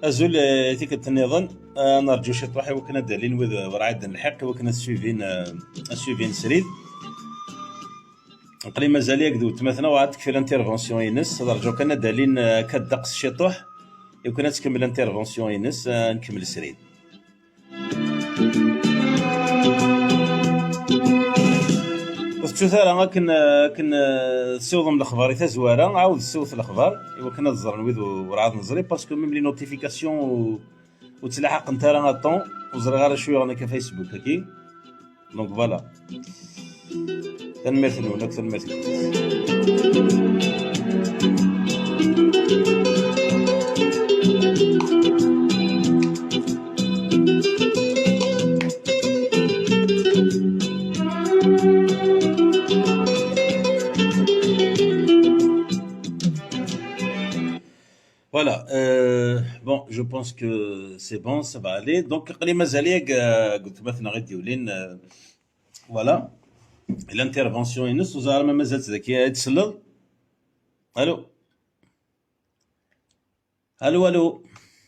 أزول تيكت النظام نرجو شي طروحي وكنا دالين ورعاد الحق وكنا السويفين سريد قلي مازال يقدو تمثنا وعاد تكفي الانترفونسيون ينس نرجو كنا دالين كدقس الشطوح وكنا تكمل الانترفونسيون ينس نكمل السريد. شو ثارا كنا نسوض من الاخبار تزواره عاود نسوث الاخبار وكنا نزر نويد ورعاد نزري باسكو ميم لي نوتيفيكاسيون وتلاحق انت راه طون وزر غير شويه انا كفيسبوك هكي دونك فوالا تنمرث نون اكثر مرث. Voilà, bon, je pense que c'est bon, ça va aller. Donc, les mazalieg, voilà, l'intervention est nous, vous avez mazal zaki, etzlel. Allô? Allô?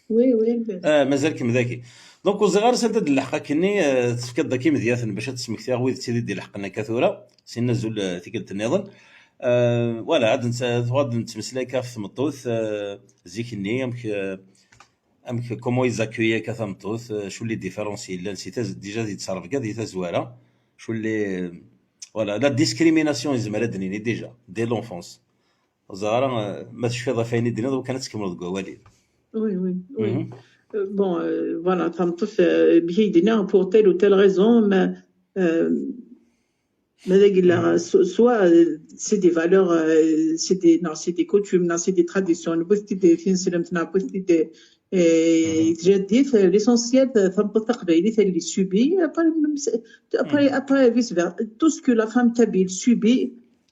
Oui. mazal كم ذاكي. دونك وزغار سنتد الحقا كني تفكد ذاكي مذياثن باش تسمك ثيغ ويد تيدي ديال حقنا كثوره سين نزول ثيكلت النظام. ولا عاد غاد نتمسلا كاف مطوث زيكني امك كومو يزاكويا كاف مطوث شو اللي ديفيرونسي لا نسيت ديجا يتصرف كاع ديتا زواره شو اللي ولا لا ديسكريميناسيون زمرادني ديجا دي لونفونس زهره ما تشفي فايني دينا دو كانت تكمل القوالي. Oui. Bon, voilà, bien dîner pour telle ou telle raison, mais soit c'est des valeurs, c'est des coutumes, c'est des traditions, l'essentiel, il subit, après tout ce que la femme kabyle subit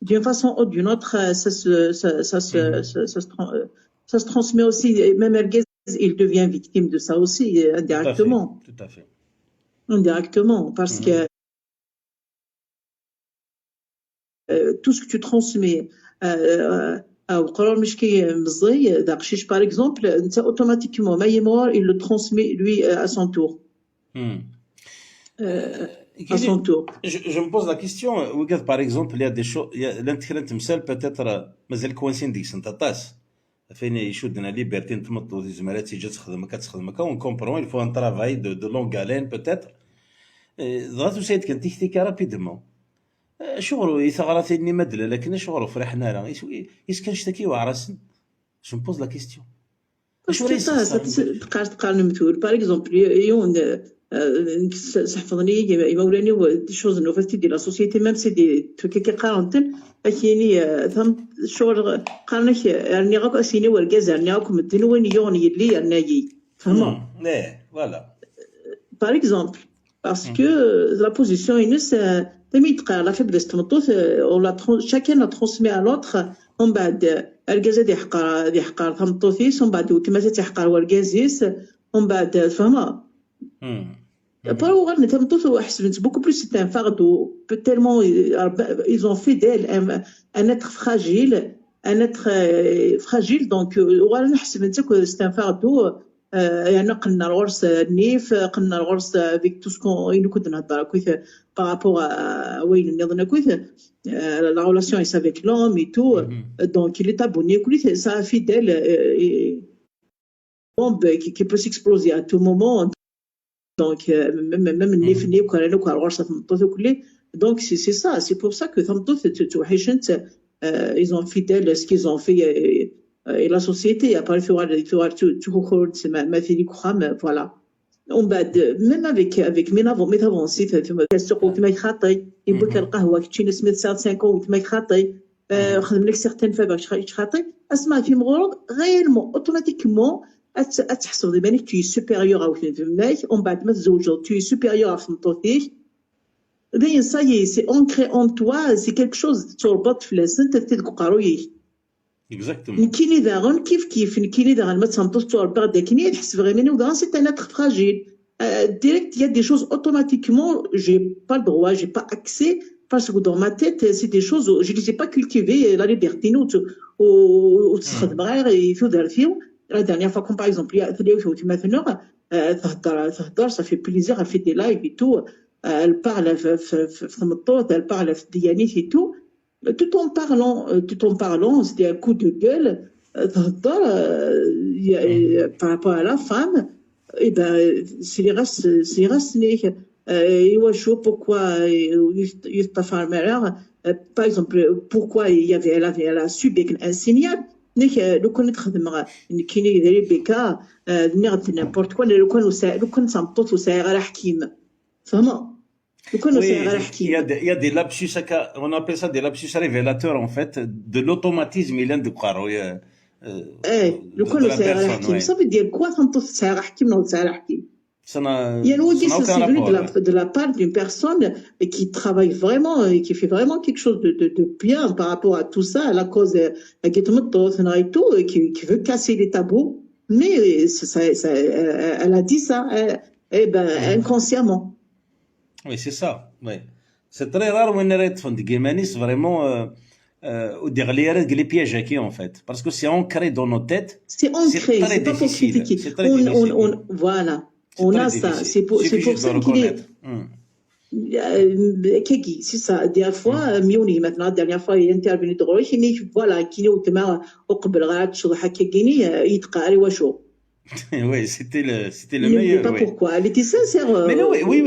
d'une façon ou d'une autre, ça se transmet aussi, même Erguez, il devient victime de ça aussi, indirectement. Tout à fait. Indirectement, parce que tout ce que tu transmets au قرار مش كي مزي داقشيش par exemple انت automatiquement ma mémoire il le transmet lui à son tour. À son tour. Je me pose la question, regarde par exemple il y a des choses l'intérêt تمثال peut-être مازال كوانسين ديك سنت طاس فين يشدنا ليبرتي نتمطو دي زملاتي جات تخدمك اون كومبرون il faut un travail de longue haleine peut-être ضغط وسيد كنت تيكا رابيدمون شغلو يثغراتني مدله لكن شغلو فرحنا راه كان شتكي وعرسن جو بوز لا كيستيون تقارن مثول باغ اكزومبل يون صحفظني مولاني دي شوز نوفيتي دي لا سوسيتي ميم سي دي توكي قارنتن اكيني ثم شغل قارنك يعني غاك اسيني وركاز يعني راكم الدنيا وين يوني اللي يعني فهموا فوالا باغ اكزومبل باسكو لا بوزيسيون ينس la faiblesse chacun a transmis à l'autre on بعد الجازة دي حقار تمطوثيس on بعد وتماسة تحقار والجازيس on بعد فهمها باو غير تمطوث وحسبت beaucoup plus c'est un fardeau tellement ils ont fait d'elle un être fragile donc وغير نحسب نتا c'est un fardeau يعني قلنا الغرس النيف قلنا الغرس avec tout ce qu'on كنا نهضر كويس par rapport à وين نظن كويس la relation est avec l'homme et tout donc il est abonné كويس ça fidèle bombe qui peut s'exploser à tout moment donc même النيف نيف كان له الغرس تمطوث كله donc c'est ça c'est pour ça que تمطوث توحشنت ils ont fidèle ce qu'ils ont fait et la société après tu vois tu voilà ومن بعد ميم افيك مين افونسي في السوق وتما يخاطي يبوك القهوه كي ناس 105 وتما يخاطي خدم لك سيغتان فا باش تخاطي اسمع في مغرب غيرمون اوتوماتيكمون تحسب بالك تي سوبيريور او فهمك ومن بعد ما تزوجوا تي سوبيريور في مطوطيك بين ساي سي اونكري اون توا سي كيلك شوز تربط في لسان تلقى قرويك Exactement. نكيني داغن كيف نكيني داغن ما تسمطوش تربط داكني تحس فريمون وداغن سي ان اتر فراجيل direct, il y a des choses automatiquement, j'ai pas le droit, j'ai pas accès, parce que dans ma tête, c'est des choses, je ne les ai pas cultivées, la liberté, ou il faut dire, la dernière fois, comme par exemple, il y a maintenant, ça fait plaisir, elle fait des lives et tout, elle parle, elle parle Dianis et tout, tout en parlant, c'était un coup de gueule, par rapport à la femme, eh ben, c'est les races pourquoi par exemple, pourquoi elle a su un signal, لو كان تخدم كاين ريبيكا نغد n'importe quoi لو كان صمتوت وسايغ راه حكيم فهمه لو كان سايغ راه حكيم il y a des lapsus, on appelle ça des lapsus révélateurs en fait de l'automatisme il de قارو لو كان سايغ راه حكيم صافي ديال كوا صمتوت سايغ حكيم ولا سايغ حكيم ça n'a ça c'est venu de la part d'une personne qui travaille vraiment et qui fait vraiment quelque chose de bien par rapport à tout ça, à la cause et tout, qui veut casser les tabous. Mais elle a dit ça, inconsciemment. Oui, c'est ça. Oui. C'est très rare où on arrête de Guémanis vraiment ou derrière les pièges qui en fait, parce que c'est ancré dans nos têtes. C'est ancré, c'est pas pour critiquer. Voilà. On a ça, c'est pour ça qu'il est. Keki, c'est ça. Des fois, Mioni, maintenant, la dernière fois, il est intervenu de Roy, il dit voilà, qui est au thème, au Kbelrat, sur le Hakegini, il te carré ou chaud. Oui, c'était le meilleur. Je ne sais pas pourquoi. Elle était sincère. Mais non, oui,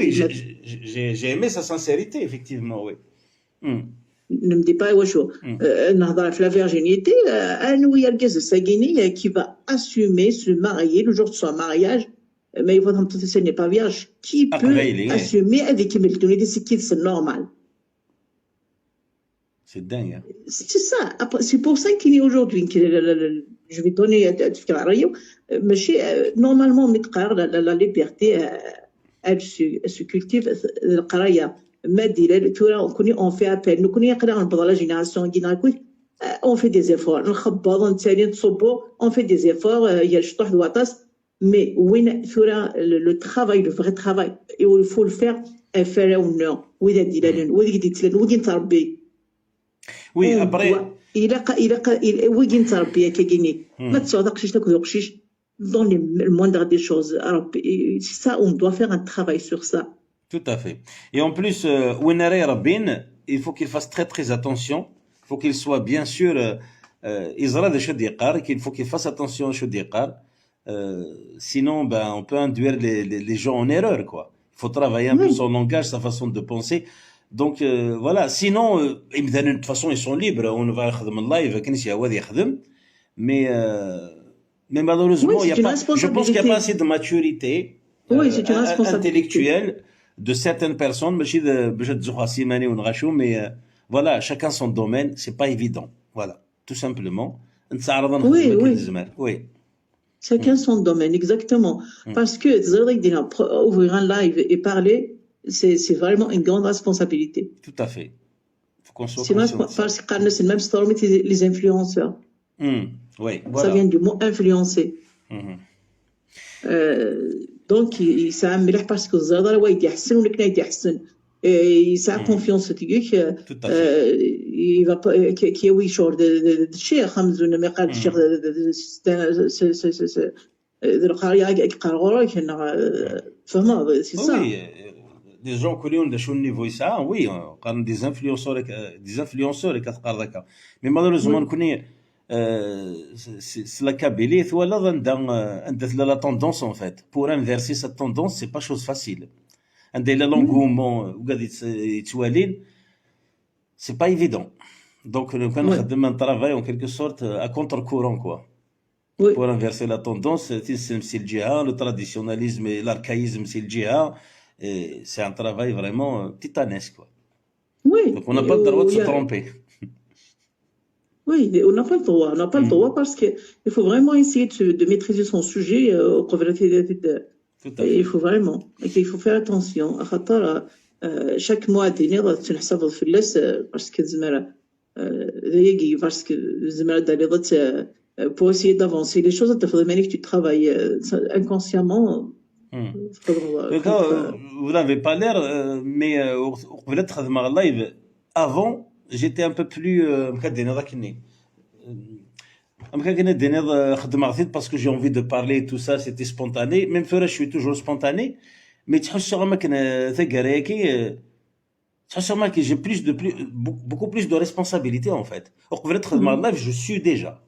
j'ai aimé sa sincérité, effectivement, oui. Ne me dis pas où chaud. Dans la virginité, un ou il y a qui va assumer se marier le jour de son mariage. Mais il faut que ce n'est pas vierge. Qui peut assumer avec qui me le donner des séquelles, c'est normal. C'est dingue. Hein? C'est ça. C'est pour ça qu'il est aujourd'hui. Je vais donner à Rio. Mais normalement, la liberté, elle se cultive. Le Qaraya, on fait appel. Nous connaissons dans la génération on fait des efforts. On fait des efforts. Il y a le mais le travail, le vrai travail, et il faut le faire, oui, après, dans le moindre des choses. Alors, c'est ça, on doit faire un travail sur ça. Tout à fait. Et en plus, il faut qu'il fasse très très attention. Il faut qu'il soit bien sûr, qu'il faut qu'il fasse attention à sinon, on peut induire les gens en erreur, quoi. Il faut travailler un peu son langage, sa façon de penser. Donc, voilà. Sinon, de toute façon, ils sont libres. On va faire un live, mais malheureusement, je pense qu'il n'y a pas assez de maturité intellectuelle de certaines personnes. Mais voilà, chacun son domaine, c'est pas évident. Voilà, tout simplement. Oui. Chacun son domaine, exactement. Parce que ouvrir un live et parler, c'est vraiment une grande responsabilité. Tout à fait. Faut qu'on soit parce que c'est le même story que les influenceurs. Oui, voilà. Ça vient du mot influencer. Donc, ça améliore parce que il a confiance en il va pas qui est oui short de الشيخ خمزون ما قال الشيخ القريه يقرا فهمه c'est ça. Les gens qui ont des choses niveau ça, oui, quand des influenceurs et كتقرا ذاك. Mais malheureusement c'est la Kabylie ولا عندها la tendance en fait. Pour inverser cette tendance, c'est pas chose facile. عندها l'engouement وقاعد يتوالين. C'est pas évident. Donc, nous avons fait un travail en quelque sorte à contre-courant, quoi. Oui, pour inverser la tendance. C'est le djihad, le traditionnalisme et l'archaïsme, c'est le djihad. Et c'est un travail vraiment titanesque, quoi. oui. Donc on n'a pas le droit de se tromper. Oui, on n'a pas le droit. On n'a pas le droit parce qu'il faut vraiment essayer de maîtriser son sujet. Tout à Il fait. faut vraiment. Il faut faire attention. Chaque mois, تنحسب في اللاس parce que زعما ذيقي parce que زعما pour essayer d'avancer les choses, il faudrait que tu travailles inconsciemment. Hmm. Donc, Contre. vous n'avez pas l'air, mais peut-être live. Avant, j'étais un peu plus مكدين هذاك الني. مكان ديني خدمة عثيت parce que j'ai envie de parler et tout ça, c'était spontané. Même fois, je suis toujours spontané. Mais تحس ما كان ثقريكي تحس ما كي j'ai beaucoup plus de responsabilités en fait. وقبل تخدم على اللايف je suis déjà.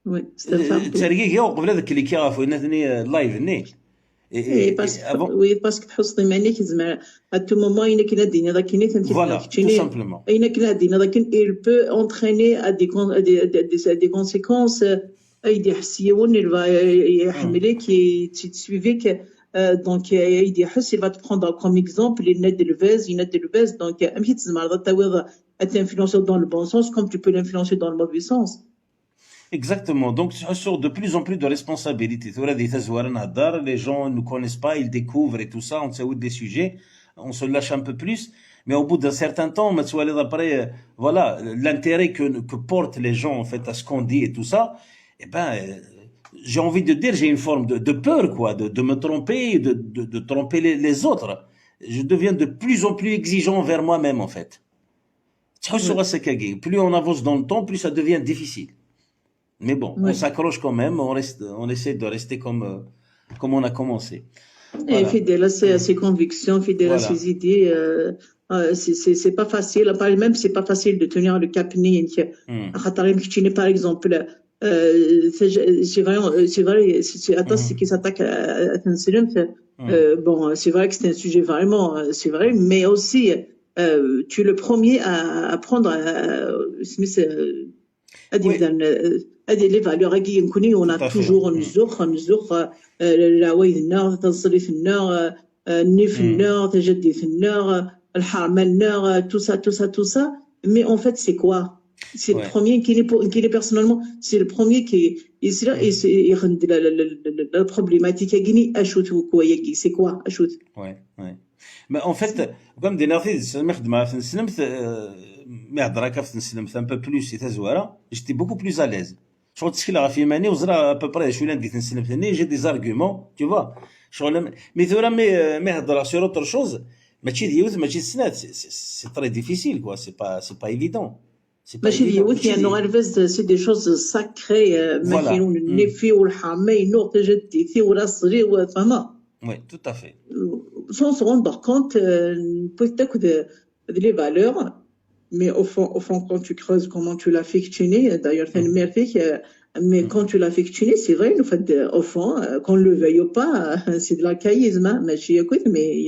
Oui, c'est un fardeau. تريقي وقبل هذاك اللي كيعرفوا نثني لايف ني. Oui, parce que تحس مانيك زعما à tout moment il كاين الدين هذا كاين Voilà, tout simplement. كاين الدين هذا كاين il peut entraîner à des conséquences ايدي حسيون il va يحملك تسويفيك donc ايدي يحس il va te prendre comme exemple il net de levez donc ماشي تزعما هذا تعوض t'influencer dans le bon sens comme tu peux l'influencer dans le mauvais sens. Exactement. Donc, sur de plus en plus de responsabilités. Les gens ne nous connaissent pas, ils découvrent et tout ça, on sait où des sujets, on se lâche un peu plus. Mais au bout d'un certain temps, après, voilà, l'intérêt que portent les gens, en fait, à ce qu'on dit et tout ça, eh ben, j'ai envie de dire, j'ai une forme de peur, quoi, de me tromper, de tromper les autres. Je deviens de plus en plus exigeant envers moi-même, en fait. Plus on avance dans le temps, plus ça devient difficile. Mais bon, on s'accroche quand même, on essaie de rester comme on a commencé. Voilà. Et fidèle à ses convictions, fidèle à ses idées, c'est pas facile. Même c'est pas facile de tenir le cap par exemple, c'est vrai, Atas qui s'attaque à Tansilum, bon, c'est vrai que c'est un sujet vraiment, c'est vrai, mais aussi, tu es le premier à prendre les valeurs qui on a toujours نزوخ العوايد النار تصري في النار الني في النار تجدي في النار الحرمة النار tout ça mais en fait c'est quoi c'est le premier qui est personnellement c'est le premier qui est là et c'est la problématique qui ajoute quoi c'est quoi ajoute mais en fait comme des ناس نخدم في السلمت ما هضرك في السلمت un peu plus تزواره j'étais beaucoup plus à l'aise شغل تشكيل غا في ماني وزرا ابوبري شويه نديت نسلم ثاني جي دي زارغومون تو فوا شغل مي ثورا مي هضر سور اوتر شوز ماشي ديوث ماشي السنات سي تري ديفيسيل كوا سي با ايفيدون ماشي ديوث يعني غالباز سي دي شوز ساكري ماشي النفي والحامي نور تجدي ولا صري وفما وي تو افي sans se rendre compte peut-être les valeurs. Mais au fond, quand tu creuses comment tu l'as fictionné, d'ailleurs, c'est une merveille, mais quand tu l'as fictionné, c'est vrai, en fait, au fond, qu'on le veuille ou pas, c'est de l'archaïsme, hein. Mais il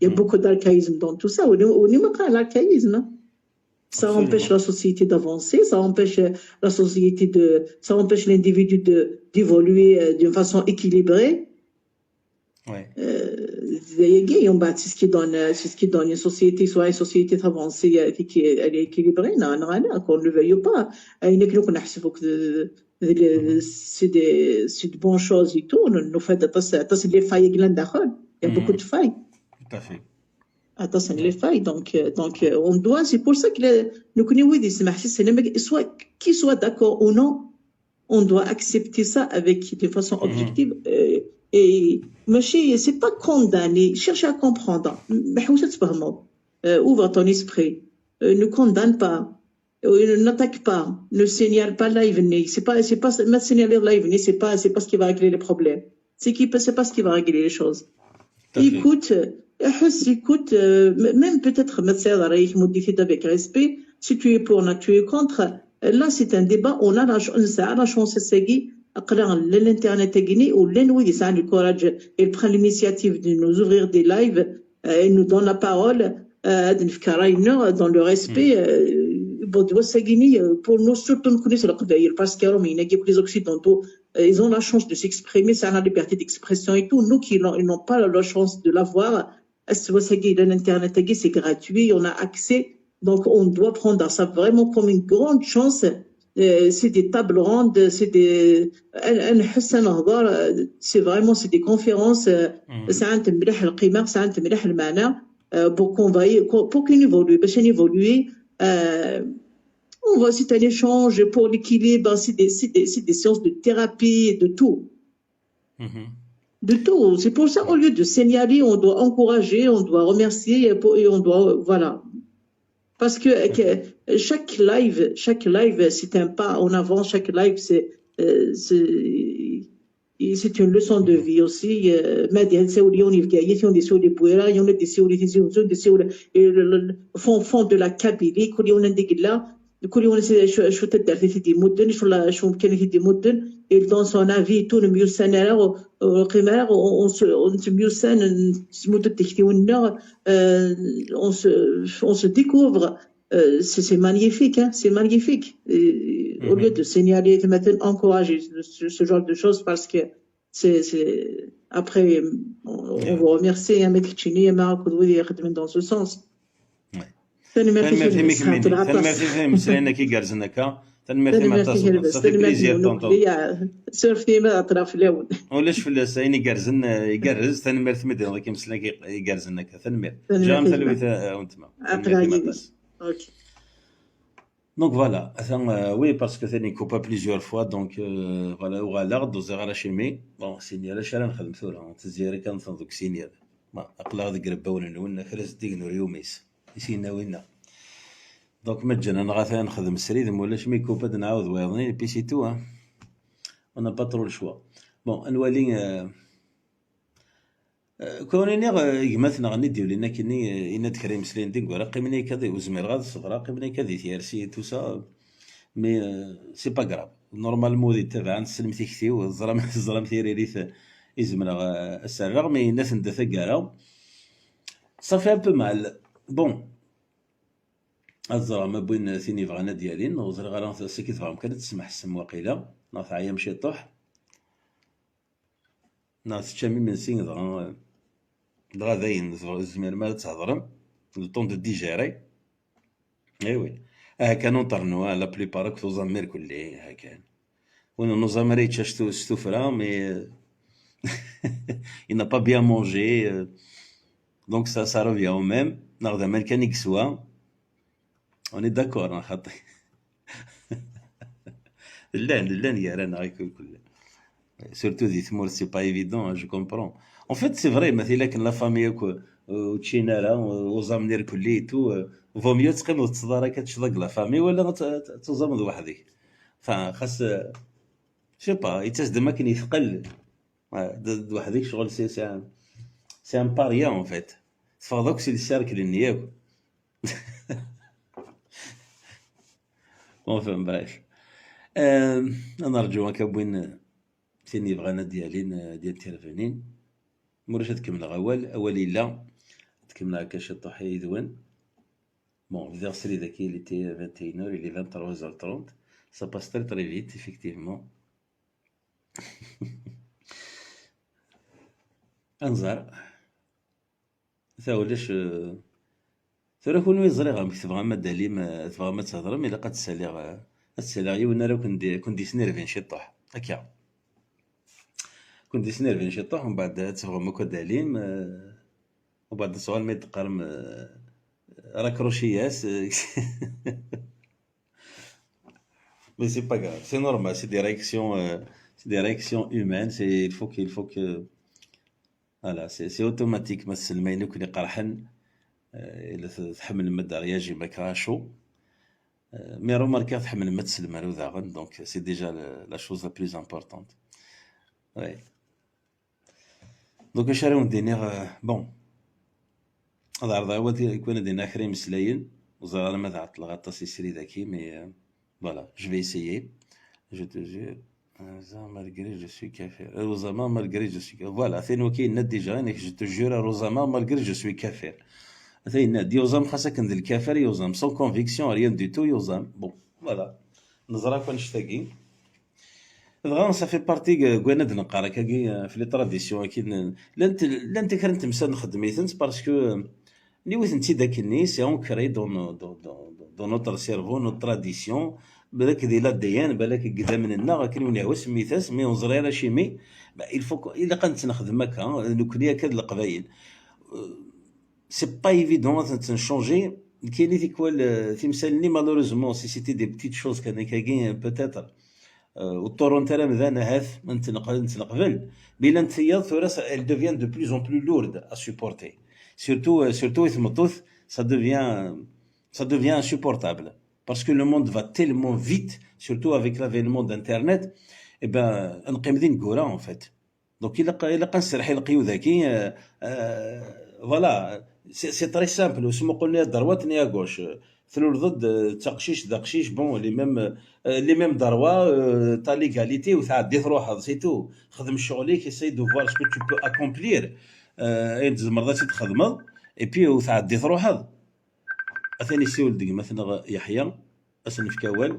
y a beaucoup d'archaïsme dans tout ça. On n'est pas l'archaïsme. Ça empêche la société d'avancer, ça empêche ça empêche l'individu d'évoluer d'une façon équilibrée. Ouais. C'est ce qui donne une société, soit une société avancée, elle est équilibrée, qu'on ne le veuille pas. C'est de bonnes choses et tout. Nous fait les failles, il y a beaucoup de failles. Tout à fait. Attention les failles, donc on doit, c'est pour ça que nous connaissons, qu'il soit d'accord ou non, on doit accepter ça de façon objective. Et ماشي c'est pas condamner, chercher à comprendre. Ouvre ton esprit, ne condamne pas, n'attaque pas, ne signale pas l'avenir. C'est pas signaler l'avenir, c'est pas ce qui va régler les problèmes. C'est pas ce qui va régler les choses. Écoute, même peut-être avec respect. Si tu es pour, tu es contre. Là, c'est un débat. On a la chance de seguir. L'internet est guiné ou l'ennui ça le courage il prend l'initiative de nous ouvrir des lives et nous donne la parole dans le respect pour nous, surtout nous connaissons parce que les Occidentaux, ils ont la chance de s'exprimer, ça a la liberté d'expression et tout. Nous qui n'ont pas la chance de l'avoir, l'Internet, c'est gratuit, on a accès. Donc, on doit prendre ça vraiment comme une grande chance. C'est des tables rondes, c'est des, c'est vraiment, c'est des conférences, ça a pour qu'on évolue, on va, c'est un échange pour l'équilibre, c'est des séances de thérapie, de tout. De tout. C'est pour ça, au lieu de signaler, on doit encourager, on doit remercier et on doit, voilà. Parce que chaque live, c'est un pas en avant. Chaque live, c'est une leçon de vie aussi. ما دي نساولي يوني في كايت يوني سولي بويرا يوني دي سولي تيزيوزون دي سولي فون دو لا كابيلي كل يوم نديك لا كل يوم شو تدار في دي مدن شو ممكن في دي مدن et dans son avis tout le mieux سنة قمار on se mieux سن سموت تكتيونا on se découvre. C'est magnifique, hein, c'est magnifique. Au lieu de signaler, de maintenant encourager ce genre de choses parce que c'est après on vous remercie un mec chini et Maroc dans ce sens. تنمرتي فيهم مسرينا كي قرزناكا تنمرتي ما تصل صافي بليزير طونطون سورتي ما اطراف الاول ولاش في السايني قرزن يقرز تنمرت مدير كي مسلنا كي يقرزناكا تنمر جام ثلويث وانتما اوكي Donc voilà, oui, parce que c'est coupé plusieurs fois, donc voilà, ou alors دوز غير شيمي بون سينيال اش راه نخدم ثورة تزياري كنصدق سينيال ما اقلا ذيك رباونا نولنا خرس ديك نور يوميس يسينا وينا دونك مجانا انا غاثا نخدم السريد مولاش مي كوبا نعاود واضني بي سي تو انا با ترو الشوا بون نولي كونيني يمثنا غني ديو لنا كني إنا تكريم سلين ديك ورا قيمني كذي وزمير غاد صغرا قيمني كذي تيارسي تو سا مي سي با غراف نورمالمون دي تبع نسلمتي كثي الظلام تيري ريث يزمنا السر مي الناس ندى ثقارا صافي ان بو مال بون الظلام بين ثيني فغانا ديالين وزر غالا سكيت فغام كانت تسمح السم واقيلا ناث عيا مشي طوح ناث تشامي من سين دغا داين الزمير ما تهضرم لو طون دو ديجيري ايوي كانوا طرنوا لا بليبار كتو زامير كلي كان وانا نوزامري تشاشتو ستوفرا مي il n'a pas bien mangé donc ça revient au même ناخذ مالكانيك سوا on est d'accord انا خاطي لان يا رانا غيكون كله surtout دي ثمور سي با ايفيدون جو كومبرون en fait c'est vrai مثلا كان لا فامي وتشينارا وزامنير كلي تو فو ميو تقيم وتصدر كتشلق لا فامي ولا تزامد وحدك فخاص شي با يتسد ما كاين يثقل وحدك شغل سي ان باريا en fait تفاضوك سي السيركل نياك enfin bref انا نرجو كابوين ثاني بغانا ديال تيرفينين موراش تكمل اولي لا تكمل هكا شي طوحي يدوان بون فيرسري داكي اللي تي 21 اور اللي 23h30 ça passe très très vite effectivement انظر ثاولاش ثورا كون يزري غنكتب غا مادالي ما تبغى ما تهضر مي الا قد تسالي وانا راه كنت سنيرفين شي طوح هكا كنت سنيرفين شي طوح ومن بعد تبغى ما كداليم وبعد سؤال ما يتقرم راكروشياس mais c'est pas grave c'est normal c'est des réactions humaines c'est il faut que voilà c'est automatique ما السلمين يكون يقرحن إلا تحمل المادة رياجي ما كراشو مي روماركا تحمل ما تسلم على ذاغن دونك سي ديجا لا شوز لا بلوز امبورطونت وي دونك اش راهو ندير بون هذا عرض هو يكون دينا خري مسلاين وزار ما تعطل غطا سي سري داكي مي فوالا جو في اسيي جو تو جور malgré je suis kafir روزاما malgré je suis فوالا ثاني كاين ديجا انك جو تو جور روزاما malgré je suis kafir مثلا يوزام خاصة كان ذي الكافر يوزام سون كونفيكسيون ريان دو تو يوزام بون فوالا نزرا كون نشتاقي دغا صافي بارتي كوانا نقرا كاكي في لي تراديسيون اكيد لانت كرنت مسا نخدميتنت باسكو اللي وثنتي داك الني سي اون كري دون نوتر سيرفو نوت تراديسيون بالك دي لا ديان بالك قدا مننا غا كنولي عوا سميتاس مي ونزري راه شيمي الفو الا كنت نخدم هكا نكوني هكا القبايل سي با ايفيدون تنشونجي كاين ثيك تيمسالني مالوريزمون سي سيتي دي بتيت شوز كان كاين بوتيتر والطورون تاع مذان هاث نتنقبل بلا نتيا ثورا elle devient de plus en plus lourde à supporter surtout ثمطوث ça devient insupportable parce que le monde va tellement vite surtout avec l'avènement d'internet et ben نقيم ذي نقورا en fait donc الا قنسرحي لقيو ذاكي فوالا سي تري سامبل وسمو قلنا دروات نيا غوش ثلور ضد تقشيش دقشيش بون لي ميم دروا تا ليغاليتي وتعدي روحها سي تو خدم شغليك اساي دو فوار سكو تو بو اكومبلير مرضاتي تخدمض اي بي وتعدي روحها اثاني سي ولدي مثلا يحيى اسن في كوال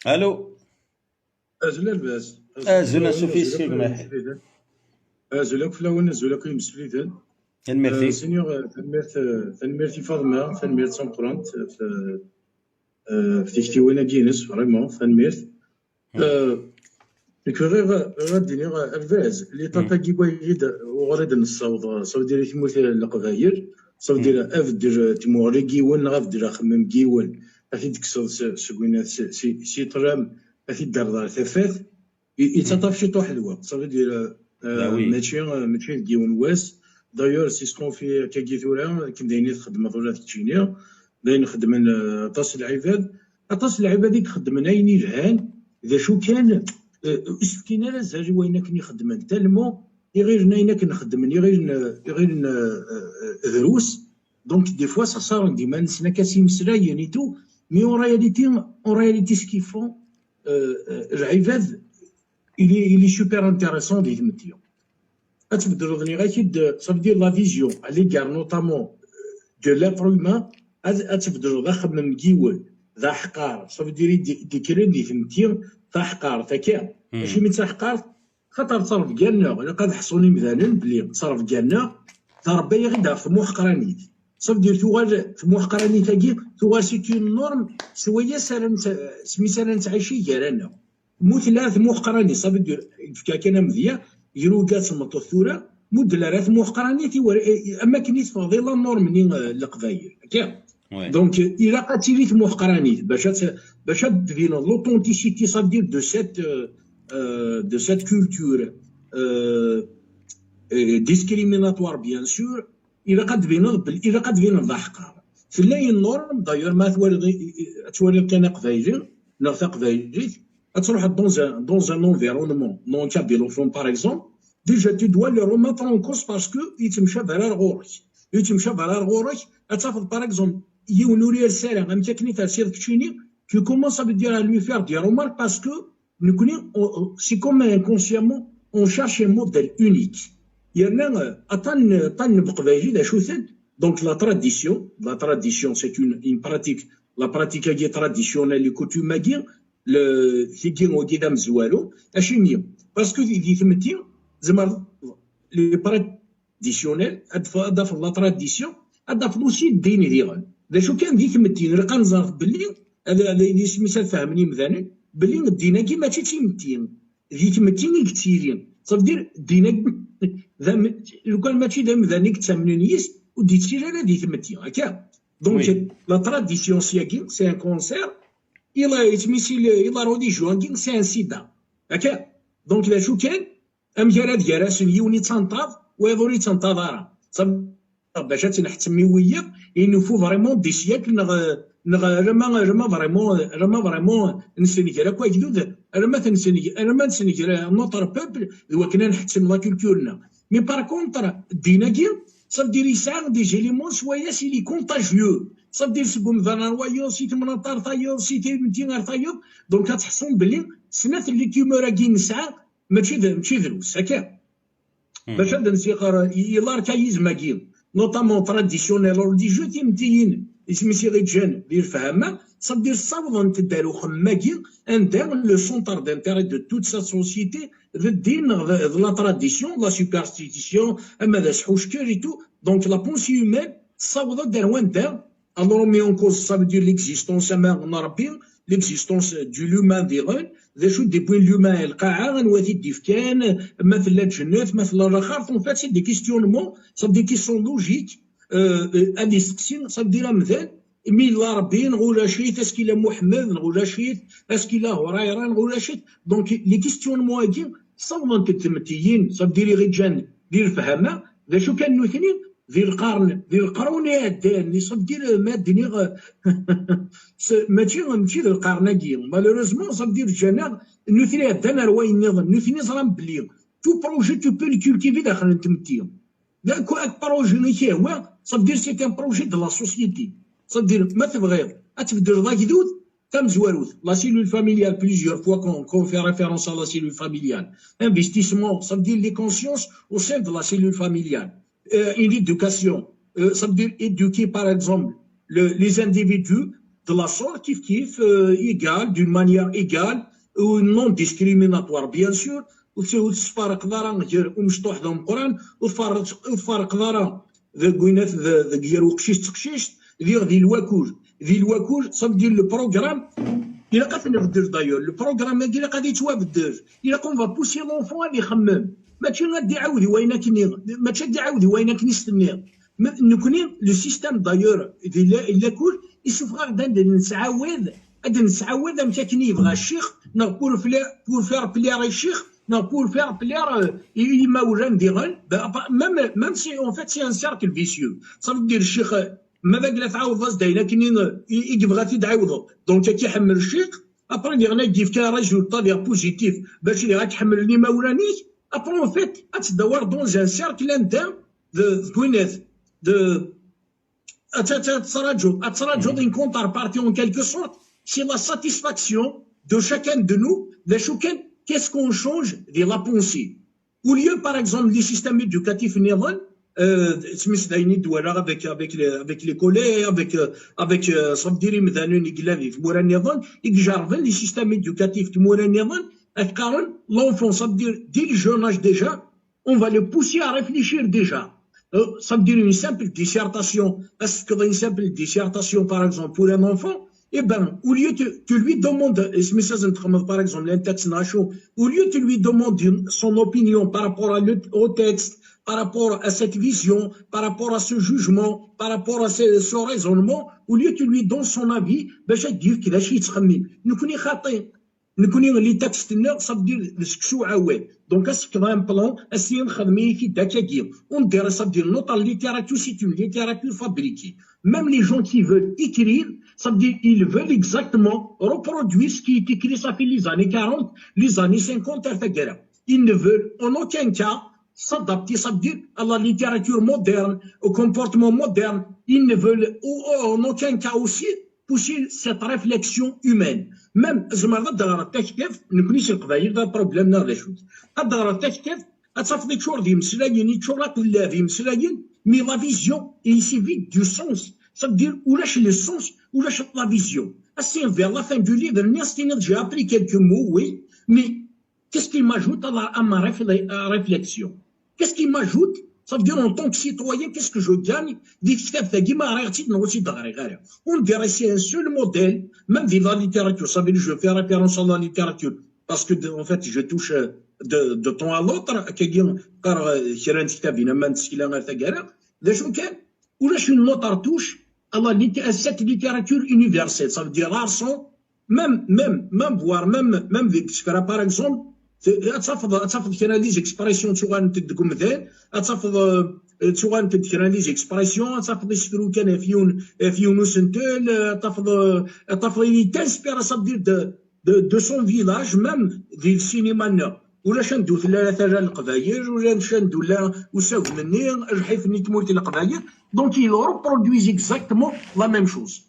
الو ازول الباس ازول سوفي سكيك ماحي ازولك فلاون ازولك يمسفليدن الميرتي سينيور تنميرتي فاطمه تنميرت سونقرانت في تيكتيوانا كينس فريمون تنميرت غاديني الفاز اللي تاكي وايد وغريد الصوت صوت ديال تيموت القبايل صوت ديال افدر تيموري كيون غافدر خمم كيون اكي ديكسو سكوينات سي طرام اكي دار ثفات يتطاف شي طو حلوه صافي ديال ماشي كيون واس دايور سي سكون في كاكي ثورا كي دايرين خدمه ثورا تشينيا دايرين خدمن طاس العباد طاس العباد يخدمن عيني الهان اذا شو كان اسكينا لا زاج وين كني خدمن تالمو غير ناينا كنخدم غير دروس دونك دي فوا سا صار ديما نسنا كاسي مسرايا نيتو مي اون رياليتي سكيفون العباد il est super intéressant دي تمتيو اتبدلو غني غاكيد صافي دير لا فيزيون على كار نوتامون دو لاتر هومان اتبدلو ذا خمم كيول ذا حقار صافي ديري دي كرين دي تمتيو ذا حقار تاكا ماشي من حقار خاطر تصرف كالنا انا قاد حصوني مثلا بلي تصرف كالنا ذا ربي غير في محقرانيت صافي دير ثوال في محقرانيت تاكي ثوال سي اون نورم سويا سالم سميتها تعيشي كارانا مثلث محقراني صافي دير كان مذيا يروقات المطوث ثورة مدلرات محقراني اما كنيت فضيله النورم من القبايل هكا دونك الى قاتليت محقراني باش تبين لوطونتيسيتي صافي دير de cette culture discriminatoire bien sûr الى قد بين الضحكه في اللي النورم داير ما تولي كان قبايلي لا قبايلي تروح dans un environnement non cabilophone par exemple déjà tu dois le remettre en cause parce que يتمشى على غورك تاخذ par exemple يونوري رساله غير كني تاثير كتشيني tu commences à dire à lui faire des remarques parce que c'est comme inconsciemment on cherche un modèle unique يعني طن بقبايلي لا شوثد donc la tradition c'est une pratique la pratique qui est traditionnelle et coutumière le qui on dit dame زوالو اشي ميم باسكو دي ثمتي زعما لي traditionnel اضاف لا tradition اضاف لوسي الدين ديالها لا شو كان دي ثمتي نلقى نزار باللي هذا اللي مثال فهمني مثلا باللي الدين كي ماشي تيمتين دي ثمتين كثيرين صافي دير الدين لو كان ماشي دام ذانيك تامنيس ودي تشير على دي ثمتين هكا دونك لا tradition سياكي سي ان كونسير إلا يتمثل إلا رودي جوانكين سي ان سيدا هكا دونك لا شو كان أمجراد جراس يوني تنطاض ويضوري تنتظر صب باش تنحتمي ويا ينفو فريمون دي سياكل رما فريمون نسنيكرا كوا جدود رما نسنيكرا نوتر بوبل هو كنا نحتم لا كولتورنا مي بار كونتر ديناكي صاب دير يسعى دي جيليمون سوايا سي لي كونتاجيو صاب دير سكون مثلا روايو سي تمنطار طايو سي تيمتين طايو دونك تحسون بلي سنات اللي كيما راكي نسعى ماشي دروس هكا باش هذا نسيقر يلا ركايزما كين نوطامون تراديسيونيل ريليجيو تيمتين اسمي غير جان دير فهمه صدير صاوض نتدارو خماكين اندير لو سونتر دانتيري دو توت سا سوسيتي ذا الدين ذا لا تراديسيون لا سوبرستيسيون اما ذا سحوشكر اي تو دونك لا بونسي هيومان صاوض دار وان دار الور مي اون كوز سا فو دير ليكزيستونس اما ربي ليكزيستونس دو لومان ديغون ذا شو دي بوين لومان القاعه غنواتي ديفكان مثل الجنات مثل الاخر اون فات سي دي كيستيونمون سا دي كيسيون لوجيك اللي سقسين صاب ديرها مثال مين لا ربي نقول شيت اسكيلا محمد نقول شيت اسكيلا هريره نقول شيت دونك لي كيستيونمون هادي صوما تتمتيين صاب ديري غير جان دير فهمه ذا شو كان نوثنين ذي القرون هادان اللي صاب دير ما ديني ماشي ذي القرناكي مالوروزمون صاب دير جانا نوثني هادان رواي النظام نوثني زرام بلي تو بروجي تو بو لي كولتيفي داخل نتمتيهم ذاك بروجي اللي هو صاب دير سي كان بروجي دو لا سوسيتي صاب دير ما تبغي تبدل ذاك ذود تم زواروث لا سيلول فاميليال بليزيور فوا كون في ريفيرونس على لا سيلول فاميليال انفستيسمون صاب دير لي كونسيونس او سين دو لا سيلول فاميليال une éducation ça veut dire éduquer par exemple les individus de la sorte kif égale d'une manière égale ou non discriminatoire bien sûr وتفرق دارا غير ومشطوح ذا القران وتفرق دارا ذا قوينات ذا غير وقشيش تقشيش ذي الواكوج صاب دير لو بروغرام الا قاتل نبدل دايور لو بروغرام هذا غادي يتوابدل الا كون فا بوسي لونفون غادي يخمم ماشي غادي يعاود وين كني ماشي غادي يعاود وين كني استنى نكوني لو سيستيم دايور الا كل يشوف غادي نسعاود متى كني يبغى الشيخ نقول بور فير بليار الشيخ نقول فير بليار يما وجان ديغان ميم سي اون فيت سي ان سيركل فيسيو صافي دير الشيخ ماذا قال تعاود راس دايره كني يبغى تيعاودو دونك كيحمل الشيخ ابري اللي غادي يجيب كان ريزولطا بوزيتيف باش اللي غتحمل لي ما ورانيش ابري اون فيت غتدور دون ان سيركل انت كوينات تراجو دين كونتر بارتي اون كالكو سورت سي لا ساتيسفاكسيون دو شاكان دو نو لا شو كان qu'est-ce qu'on change de la pensée au lieu par exemple les systèmes éducatifs نظام تسميت دايني دوله avec les collègues avec صاب ديري مثلا يقلابي في مورا النظام يجربن لي سيستيم éducatif في مورا النظام اتقارن l'enfant صاب دير dès le jeune âge déjà on va le pousser à réfléchir déjà صاب دير une simple dissertation est-ce que une simple dissertation par exemple pour un enfant eh ben, au lieu que tu lui demandes, par exemple, un texte national, au lieu que tu lui demandes son opinion par rapport au texte, par rapport à cette vision, par rapport à ce jugement, par rapport à ce raisonnement, au lieu que tu lui donnes son avis, ben, je vais dire qu'il a chié de s'rammer. Nous connaissons khatin. Nous connaissons les textes, ça veut dire le succès à donc, est-ce qu'il y a un plan, est-ce qu'il y a un khadmi qui d'accord? On dirait, ça veut dire, notre littérature, c'est une littérature fabriquée. Même les gens qui veulent écrire, ça veut dire ils veulent exactement reproduire ce qui est écrit, ça fait les années 40, les années 50, etc. Ils ne veulent en aucun cas s'adapter, ça veut dire à la littérature moderne, au comportement moderne. Ils ne veulent en aucun cas aussi pousser cette réflexion humaine. Même, je me rappelle, nous connaissons le problème dans les choses. أتصفي تشور دي مسلاين يتشورات لا دي مسلاين مي لا فيزيون ايسي فيت دو سونس صدير ولاش لو سونس ولاش لا فيزيون السين فير لا فان دو ليفر الناس تي جا ابري كيلكو مو وي مي كيس كي ماجوت à ma réflexion qu'est-ce qui m'ajoute ça veut dire en tant que citoyen qu'est-ce que je gagne ديك الكتاب تاعي ما راه نوصي دغري غير on dirait c'est un seul modèle même dans la littérature ça veut dire je fais référence à la littérature parce que en fait je touche de temps à l'autre كاين قرا شران كتابنا ما نسكيلا غير تاكارا ذا شو كان ولاش une autre touche à cette littérature universelle ça veut dire larson même voire même ذكر par exemple تصفد كان لي زيكسبريسيون تشوغان تدكم مثال تصفد تشوغان تدكر لي زيكسبريسيون تصفد يشفرو كان في يونس نتل تصفد يتنسبير ça veut dire de son village même ديال السينما ولا ندو ثلاثه رجال القبايل ولا ندو لا وساو مني جحيف ني تموت القبايل دونك il reproduisent exactement la même chose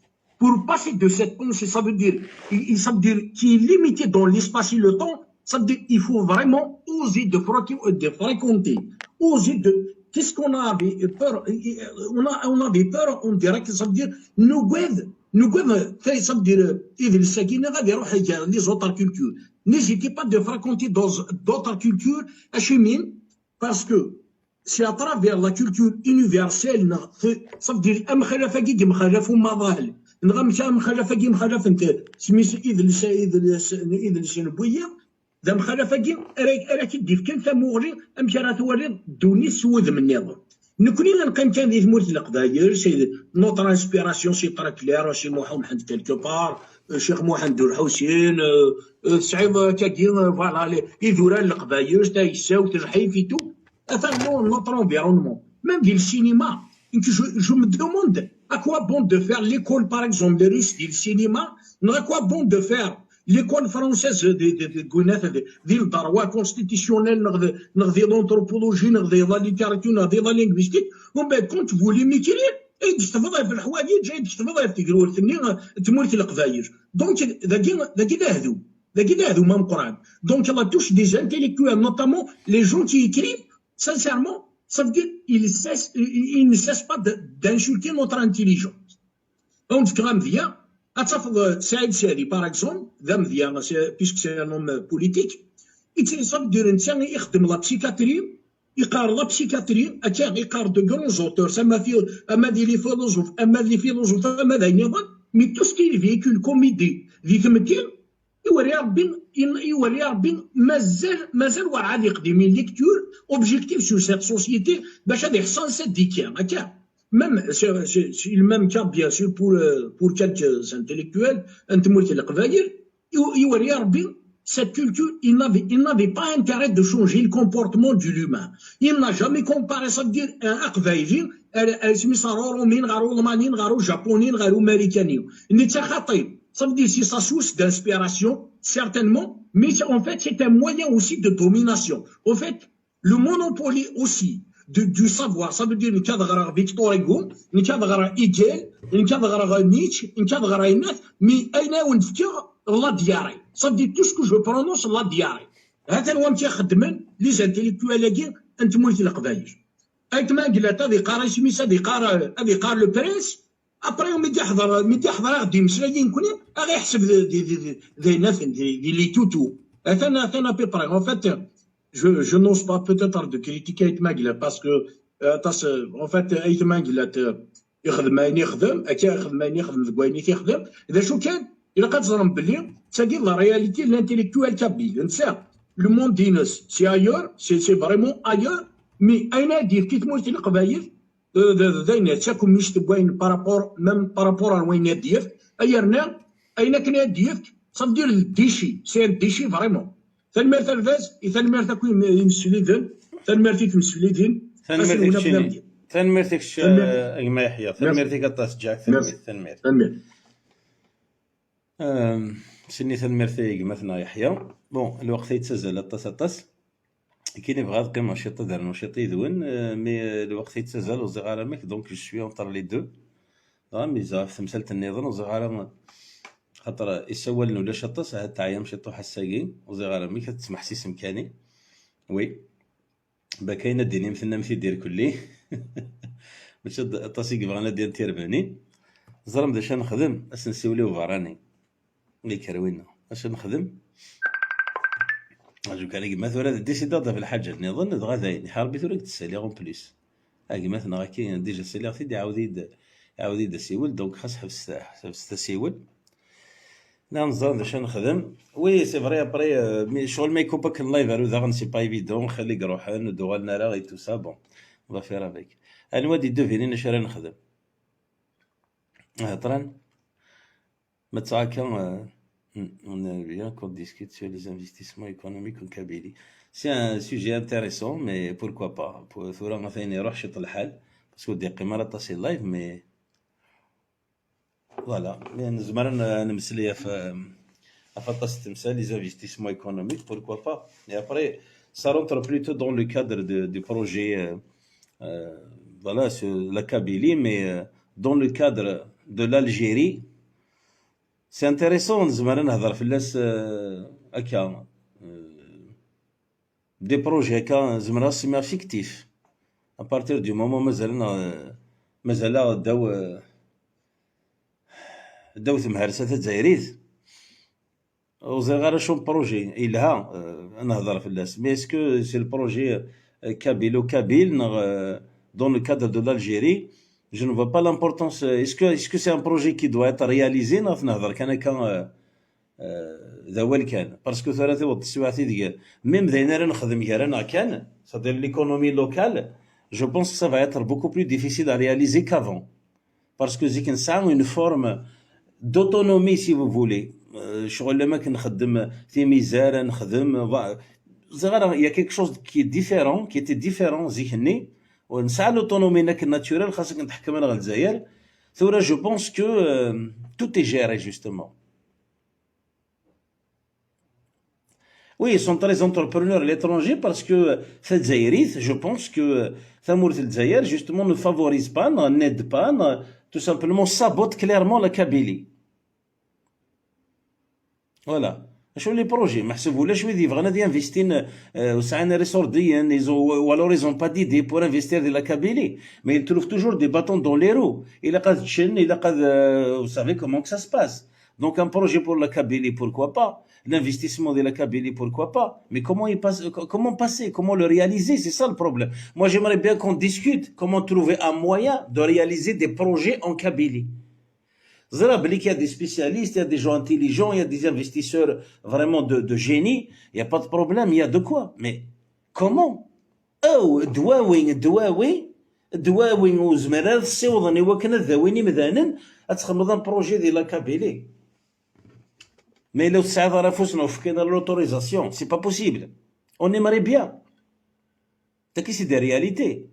pour passer de cette pensée, ça veut dire qui est limité dans l'espace et le temps, ça veut dire qu'il faut vraiment oser de fréquenter, oser de. Qu'est-ce qu'on avait peur? On avait peur, on dirait que ça veut dire nous ça veut dire les autres cultures. N'hésitez pas de fréquenter d'autres cultures à chemin, parce que c'est à travers la culture universelle, ça veut dire مخالفة كي مخالف ومظاهر نغمشا مخالفة كي مخالف انت سميت إذا لسنبويا ذا مخالفة كي راك كدير كان ثموري أمشي راه توري دوني سود من النظام نكوني نقيم كان ذي ثمورة القبايل سي نوتر انسبيراسيون سي طرا كلير سي محمد كالكو بار الشيخ محمد الحسين صعيب كاكي فوالا يذورا القبايل تا يساو تجحي فيتو Enfin, notre environnement, même dans le cinéma, je me demande à quoi bon de faire l'école, par exemple, de Russes, du cinéma, à quoi bon de faire l'école française de droit constitutionnel, de l'anthropologie, de la littérature, de la linguistique, quand vous limitez, تستفضل في الحوايج جاي تستفضل في تقروا تمورت القبايل دونك ذاك هذو ما مقران دونك لا توش دي انتيليكتوال نوتامون لي جون تي écrivent sincèrement, ça veut dire qu'il ne cesse pas d'insulter notre intelligence. Donc, quand vient, Saïd Sadi, par exemple, puisque c'est un homme politique, ça veut dire qu'il يخدم la psychiatrie, يقار la psychiatrie, يقار de grands auteurs, أما des philosophes, أما des نظام, mais tout ce qu'il véhicule comme idée, ذي يوري ربي مازال وعاد يقدم ليكتور اوبجيكتيف سور سيت سوسيتي باش هذا يحصل سيت ديكيان هكا ميم كا بيان سور بور كالكوز انتيليكتويل انتمولت القبايل يوري ربي cette culture, il n'avait pas intérêt de changer le comportement de l'humain. Il n'a jamais comparé, ça veut dire, un akvaïjin, romain, romanin, japonien, américain. Ça veut dire c'est sa source d'inspiration, certainement, mais en fait, c'est un moyen aussi de domination. En fait, le monopole aussi du savoir, ça veut dire une cadre Victor Hugo, une cadre Hegel, une cadre Nietzsche, une cadre Einat, mais aina on la diarrhée. Ça veut dire tout ce que je prononce la diarrhée. هذا هو متخدمين لي زانتيليكتوال انت مولت القبايل. ايت ما قلت هذه قاره سميتها هذه قار لو برنس ابري ملي يحضر غادي يمسلا يمكن غيحسب ذي ناثن دي لي توتو انا بيبري en fait je n'ose pas peut-être de critiquer ايت ما قلت parce que en fait ايت ما قلت يخدم ما يخدم يخدم ما يخدم ذكويني تيخدم اذا شو كان إلا قد باللي c'est-à-dire la réalité de l'intellectuel kabyle نسى le monde d'Inès c'est ailleurs c'est vraiment ailleurs mais أين دير كي تموت القبايل ذاين تاكم مش تبوين بارابور ميم بارابور على وين ديرك أيرنا أين كنا ديرك صاب دير الديشي سير الديشي فريمون ثالمرت الفاز ثالمرت كوين يمسليدن ثالمرتك مسليدن ثالمرتك ما يحيى ثالمرتك الطاس جاك ثالمرت سني ثالمرتي مثلا يحيى بون الوقت يتسجل الطاس كاين بغا قيم نشيط دار نشيط يدون مي الوقت يتسجل وزغاره ميك دونك جو سوي اونتر لي دو مي زاف ثمثلت النظام وزغاره خاطر يسول ولا شطس هاد تاع مشيطو حساكين وزغاره ميك تسمح سيس مكاني وي با كاينه ديني مثلنا مثل دير كلي باش الطاسيك بغانا دير تيرباني زرم داش نخدم اش نسوليو فراني لي كروينا اش نخدم جو كان مثلا ديسيداد في الحاجه نظن دغا ذاين حاربي ثورك تسالي اون بليس هاكي مثلا كاين ديجا سيلي سيدي عاود يد سيول دونك خاص حبس تسيول نعم نظن باش نخدم وي سي فري ابري مي شغل ما يكون باك اللايف هادو داغن سي با ايفيدون خليك روحان ودوالنا راه تو سا بون فا فير افيك انا وادي دوفيني اش راه نخدم هضران ما تاكا on a bien qu'on discute sur les investissements économiques en Kabylie. C'est un sujet intéressant, mais pourquoi pas. Pour ثورة مثلا يروح شط الحال parce que دي قيمة تصل لايف mais voilà. يعني زمان نمسلي في أفطس تمثال les investissements économiques pourquoi pas. Et après ça rentre plutôt dans le cadre du projet voilà sur la Kabylie mais dans le cadre de l'Algérie سي انتيريسون زعما نهضر فلاس هكا دي بروجي هكا زعما سيما فيكتيف ابارتير دو مومون مازال داو تمهرسة الجزائريت وزير غير شو بروجي إلها نهضر فلاس مي اسكو سي البروجي كابيلو كابيل دون لو كادر دو l'Algérie je ne vois pas l'importance est-ce que c'est un projet qui doit être réalisé نهضر كان ذا هو اللي كان باسكو ثلاثة والتسويعاتي ديال ميم داينا راه نخدم كاع كان صدير ليكونومي لوكال je pense que ça va être beaucoup plus difficile à réaliser qu'avant parce que زيك نسعى une forme d'autonomie si vous voulez شغل لما كنخدم في ميزاره نخدم زغير il y a quelque chose qui est différent qui était différent ذهني ونسعى لوتونومي ناك ناتوريل خاصك نتحكم انا غير الجزائر ثورة جو بونس كو tout est géré justement. Oui, ils sont très entrepreneurs à l'étranger parce que je pense que le justement ne favorise pas, n'aide pas, tout simplement sabote clairement la Kabylie. Voilà. شو لي بروجي ما حسبولاش ويدي بغينا دي انفستين وسعينا ريسورديا ou alors ils ont pas d'idée pour investir de la Kabylie mais ils trouvent toujours des bâtons dans les roues il a قد تشن il a قد vous savez comment que ça se passe donc un projet pour la Kabylie pourquoi pas l'investissement de la Kabylie pourquoi pas mais comment passer comment le réaliser c'est ça le problème moi j'aimerais bien qu'on discute comment trouver un moyen de réaliser des projets en Kabylie. Il y a des spécialistes, il y a des gens intelligents, il y a des investisseurs vraiment de génie, il n'y a pas de problème, il y a de quoi. Mais comment? Oh, دواوين وزمرات سيوضني وكنا ذاويني مذانن اتخمض ان بروجي ديال لا كابيلي. Mais لو تسعد راه فوسنا وفكينا l'autorisation, c'est pas possible. On aimerait bien. C'est des réalités.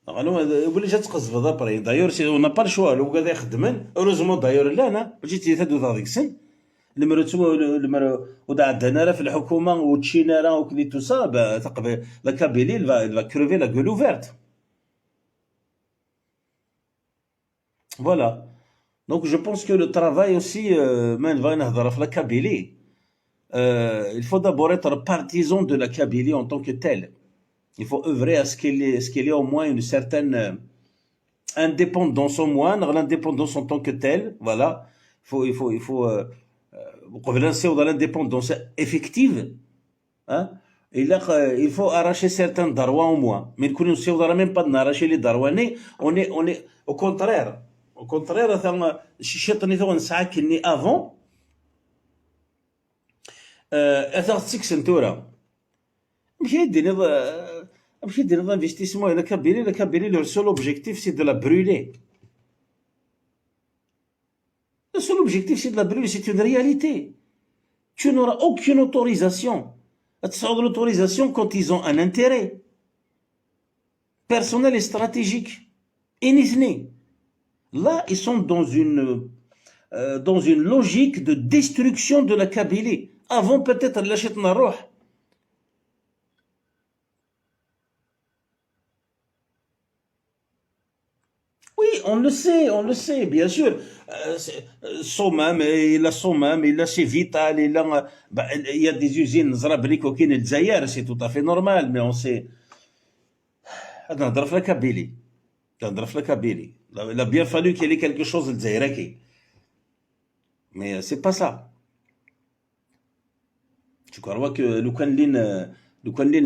يقول جات تقصف دابري دايور سي اون با الشوا لو قاعد يخدمن اوروزمون دايور لا انا جيت تادو هذيك السن المرو ودا عندنا راه في الحكومه وتشينا راه وكلي تو سا تقبل لا كابيلي va crever la gueule ouverte. Voilà. Donc je pense que le travail aussi من va نهضر في la Kabylie il faut d'abord être partisan de la Kabylie en tant que telle. Il faut œuvrer à ce qu'il y ait au moins une certaine indépendance au moins, l'indépendance en tant que telle, voilà. Il faut relancer dans l'indépendance effective, hein. Et là, il faut arracher certains darwa au moins. Mais nous ne même pas d'arracher les darwanais, on est au contraire, chichette on s'est qu'il avant, ماشي دير انفستيسمون على كابيلي le seul objectif c'est de la brûler. Le seul objectif c'est de la brûler, c'est une réalité. Tu n'auras aucune autorisation. تصعد l'autorisation quand ils ont un intérêt personnel et stratégique. Inithni. Là, ils sont dans une logique de destruction de la Kabylie. Avant peut-être لاشتنا الروح. Oui, on le sait, bien sûr. Sommam, il a chez Vital, il y a des usines, Zrabrikokin et Zayer, c'est tout à fait normal, mais on sait. Il a bien fallu qu'il y ait quelque chose de Zayraki. Mais c'est pas ça. Tu crois que le Kwanlin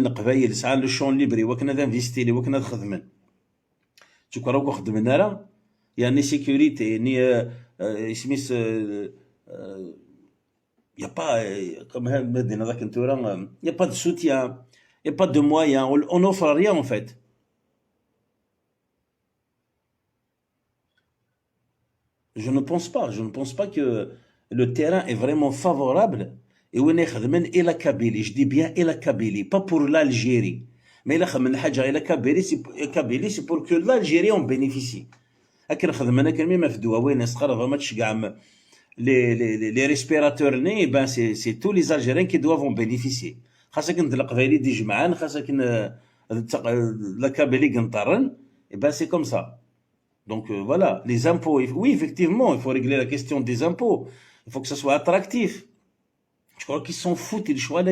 Nqbaïl, ça a le champ libre, il y a d'investir, il y a d'khadmen. Tu crois qu'on خدمنا راه il y a ni sécurité ni اسميس il y a pas comme مدينه ذاك نتورا il y a pas de soutien il y a pas de moyens on n'offre rien en fait. Je ne pense pas que le terrain est vraiment favorable et on est خدمن الى كابيلي je dis bien الى كابيلي pas pour l'Algérie. Mais là, خدمنا حاجة إلى كابيلي c'est pour que l'Algérie en bénéficie. أكن خدمنا كلمة مفدوة وين استقرب ما تشجع les respirateurs ني ben c'est tous les Algériens qui doivent en bénéficier. خاصك نطلق فايلي دي جمعان خاصك لا كابيلي قنطرن et ben c'est comme ça. Donc voilà, les impôts, oui, effectivement, il faut régler la question des impôts. Il faut que ça soit attractif. Je crois qu'ils s'en foutent, ils choix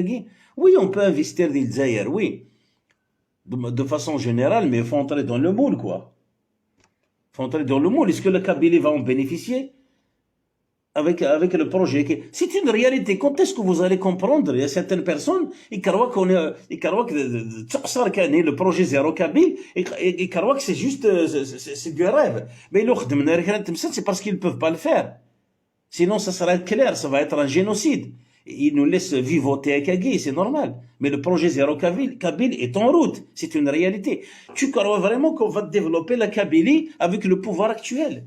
oui, on peut investir des Zaïre, oui, de façon générale, mais il faut entrer dans le moule, quoi. Il faut entrer dans le moule. Est-ce que le Kabylie va en bénéficier avec le projet? C'est une réalité. Quand est-ce que vous allez comprendre? Il y a certaines personnes, ils croient que le projet zéro Kabyle, ils croient que c'est juste, c'est du rêve. Mais c'est parce qu'ils ne peuvent pas le faire. Sinon, ça sera clair, ça va être un génocide. Ils nous laissent vivoter à Kagui, c'est normal. Mais le projet zéro Kabyle est en route. C'est une réalité. Tu crois vraiment qu'on va développer la Kabylie avec le pouvoir actuel?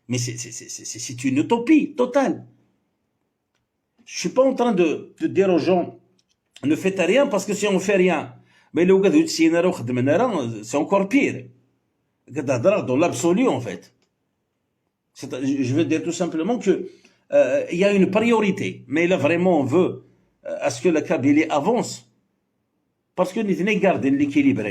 Mais c'est une utopie totale. Je suis pas en train de dire aux gens, ne faites rien, parce que si on fait rien, mais c'est encore pire. Dans l'absolu, en fait. Je veux dire tout simplement que il y a une priorité, mais là vraiment on veut à ce que la Kabylie avance, parce que nous devons garder l'équilibre.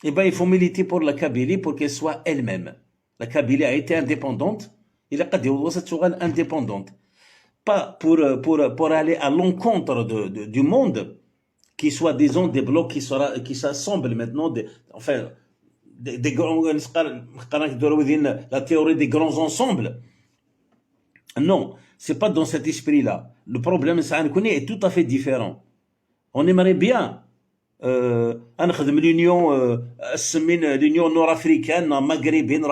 Et ben il faut militer pour la Kabylie pour qu'elle soit elle-même. La Kabylie a été indépendante, il a dit indépendante, pas pour aller à l'encontre du monde, qui soit disons des blocs qui s'assemblent maintenant, enfin la théorie des grands ensembles. Non, c'est pas dans cet esprit-là. Le problème, est tout à fait différent. On aimerait bien l'Union nord-africaine, maghrébine,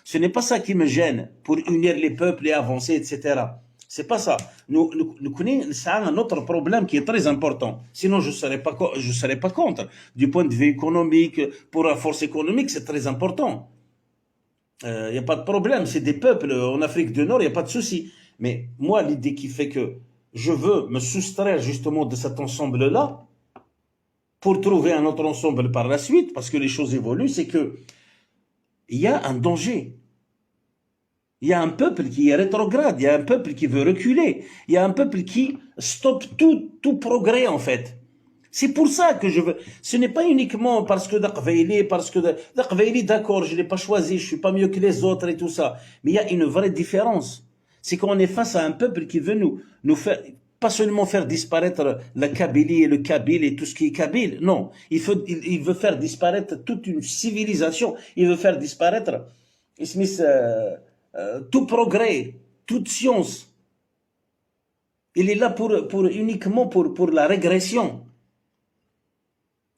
ce n'est pas ça qui me gêne pour unir les peuples et avancer, etc. C'est pas ça. Nous connaissons un autre problème qui est très important. Sinon, je serais pas contre. Du point de vue économique, pour la force économique, c'est très important. Il n'y a pas de problème. C'est des peuples en Afrique du Nord, il n'y a pas de souci. Mais moi, l'idée qui fait que je veux me soustraire justement de cet ensemble-là pour trouver un autre ensemble par la suite, parce que les choses évoluent, c'est que il y a un danger. Il y a un peuple qui est rétrograde, il y a un peuple qui veut reculer, il y a un peuple qui stoppe tout progrès, en fait. C'est pour ça que je veux. Ce n'est pas uniquement parce que Daqveili, d'accord, je l'ai pas choisi, je suis pas mieux que les autres et tout ça. Mais il y a une vraie différence. C'est qu'on est face à un peuple qui veut nous faire, pas seulement faire disparaître la Kabylie et le Kabyle et tout ce qui est Kabyle. Non. Il veut faire disparaître toute une civilisation. Il veut faire disparaître, tout progrès, toute science. Il est là uniquement pour la régression.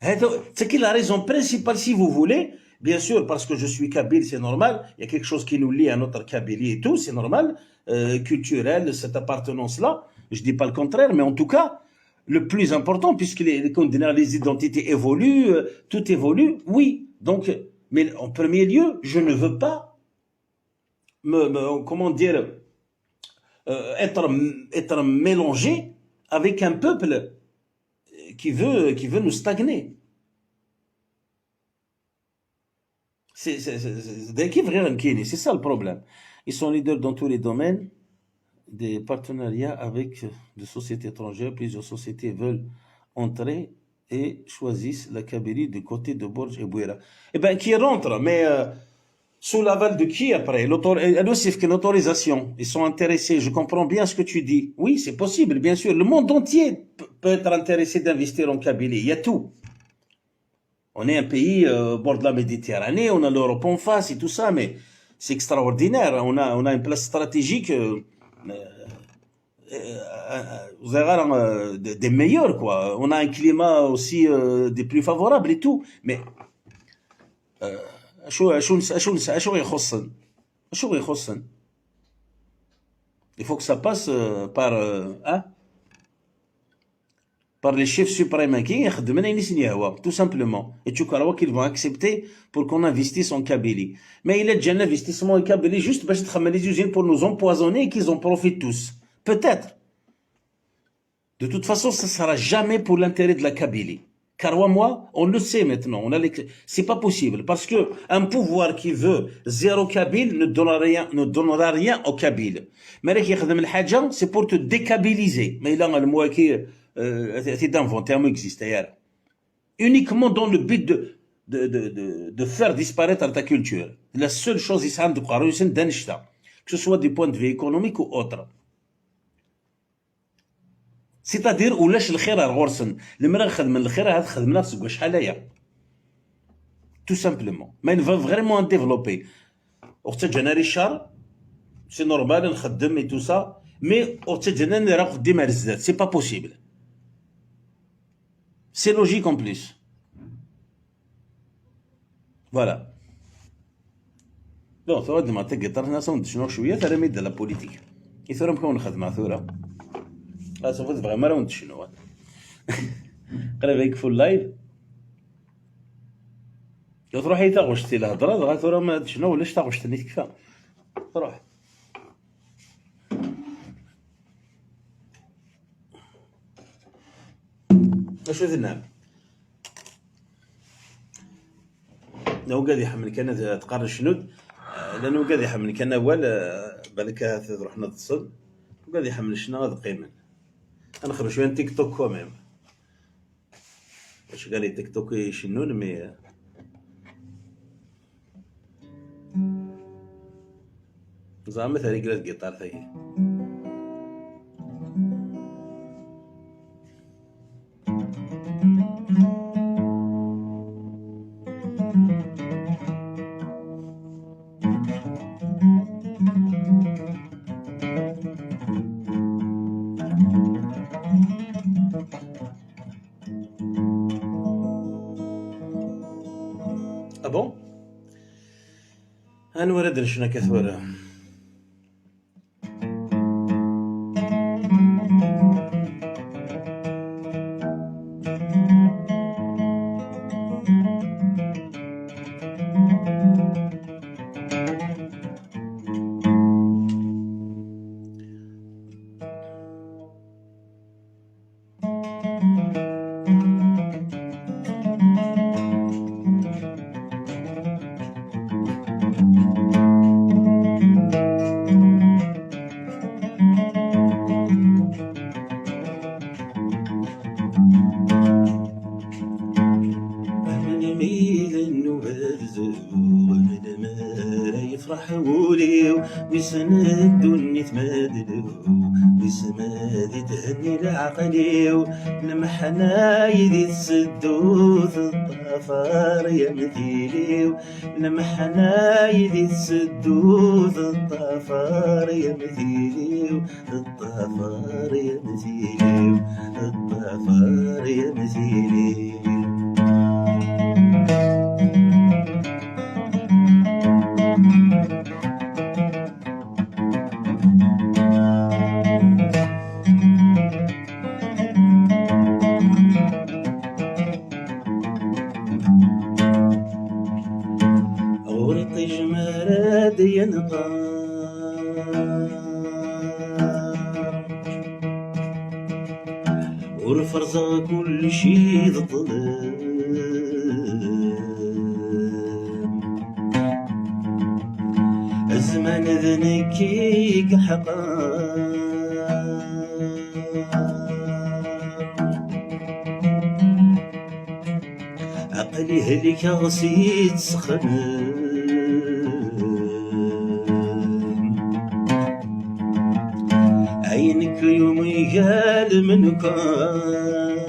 C'est qu'il a la raison principale, si vous voulez. Bien sûr, parce que je suis kabyle, c'est normal. Il y a quelque chose qui nous lie à notre Kabylie et tout, c'est normal. Culturel, cette appartenance-là. Je dis pas le contraire, mais en tout cas, le plus important, puisque les identités évoluent, tout évolue, oui. Donc, mais en premier lieu, je ne veux pas comment dire, être mélangé avec un peuple qui veut nous stagner. C'est ça le problème. Ils sont leaders dans tous les domaines, des partenariats avec des sociétés étrangères. Plusieurs sociétés veulent entrer et choisissent la Kabylie du côté de Borj et Bouira. Eh bien, qui rentre, mais sous l'aval de qui après? L'autorisation. Ils sont intéressés. Je comprends bien ce que tu dis. Oui, c'est possible, bien sûr. Le monde entier peut être intéressé d'investir en Kabylie. Il y a tout. On est un pays au bord de la Méditerranée, on a l'Europe en face et tout ça, mais c'est extraordinaire. On a une place stratégique des meilleurs, quoi. On a un climat aussi des plus favorables et tout, mais il faut que ça passe par les chefs suprêmes qui tout simplement. Et tu crois qu'ils vont accepter pour qu'on investisse en Kabylie. Mais il est déjà un investissement en Kabylie juste parce que les usines pour nous empoisonner et qu'ils en profitent tous. Peut-être. De toute façon, ça ne sera jamais pour l'intérêt de la Kabylie. Car moi, on le sait maintenant. C'est pas possible. Parce que un pouvoir qui veut zéro Kabyle ne donnera rien au Kabyle. Mais c'est pour te dékabiliser. Mais là, le mot qui c'est d'inventer un mot existe. uniquement dans le but de faire disparaître ta culture. La seule chose يسعى دوك روسن دانشتا que ce soit du point de vue économique ou autre. سيتادير ولاش الخير غورسن المرا خدم الخير هاد خدمنا في شحال هيا تو سامبلومون ما نفا فريمون ديفلوبي وقت جاني الشهر سي نورمال نخدم اي تو سا مي وقت جاني راه قدام الزاد سي با بوسيبل سي لوجيك اون بليس فوالا دونك ثورة ما تقدر ناس شنو شويه ترى ميد لا بوليتيك يثورا مكون نخدم ثورة سوف تبغى مرة وانت شنو قريب يكفوا اللايف تروح هي تاغوشتي الهضره دغا ثورا ما شنو ولاش تاغوشتني تكفى تروح اشو ذناب لو قاعد يحمل كان تقارن شنود لانه قاعد يحمل كان اول بالك تروح نتصل وقاعد يحمل شنو هذا قيمه انا خرج شويه تيك توك كوميم واش قال لي تيك توك يشنون مي زعما مثلا قلت جيتار ثاني ابون انا ورد شنو كثوره ويسندوني ثمادلو ويسمادي تهني العقليو لمحنا يدي تسدو في الطفار يا مثيليو لمحنا يدي تسدو في الطفار يا مثيليو الطفار يا مثيليو الطفار يا مثيليو ورفرزة كل شي ظلام الزمان ذنكيك حقام عقلي هلك غسيت سخنان عينك يوم يقال من كان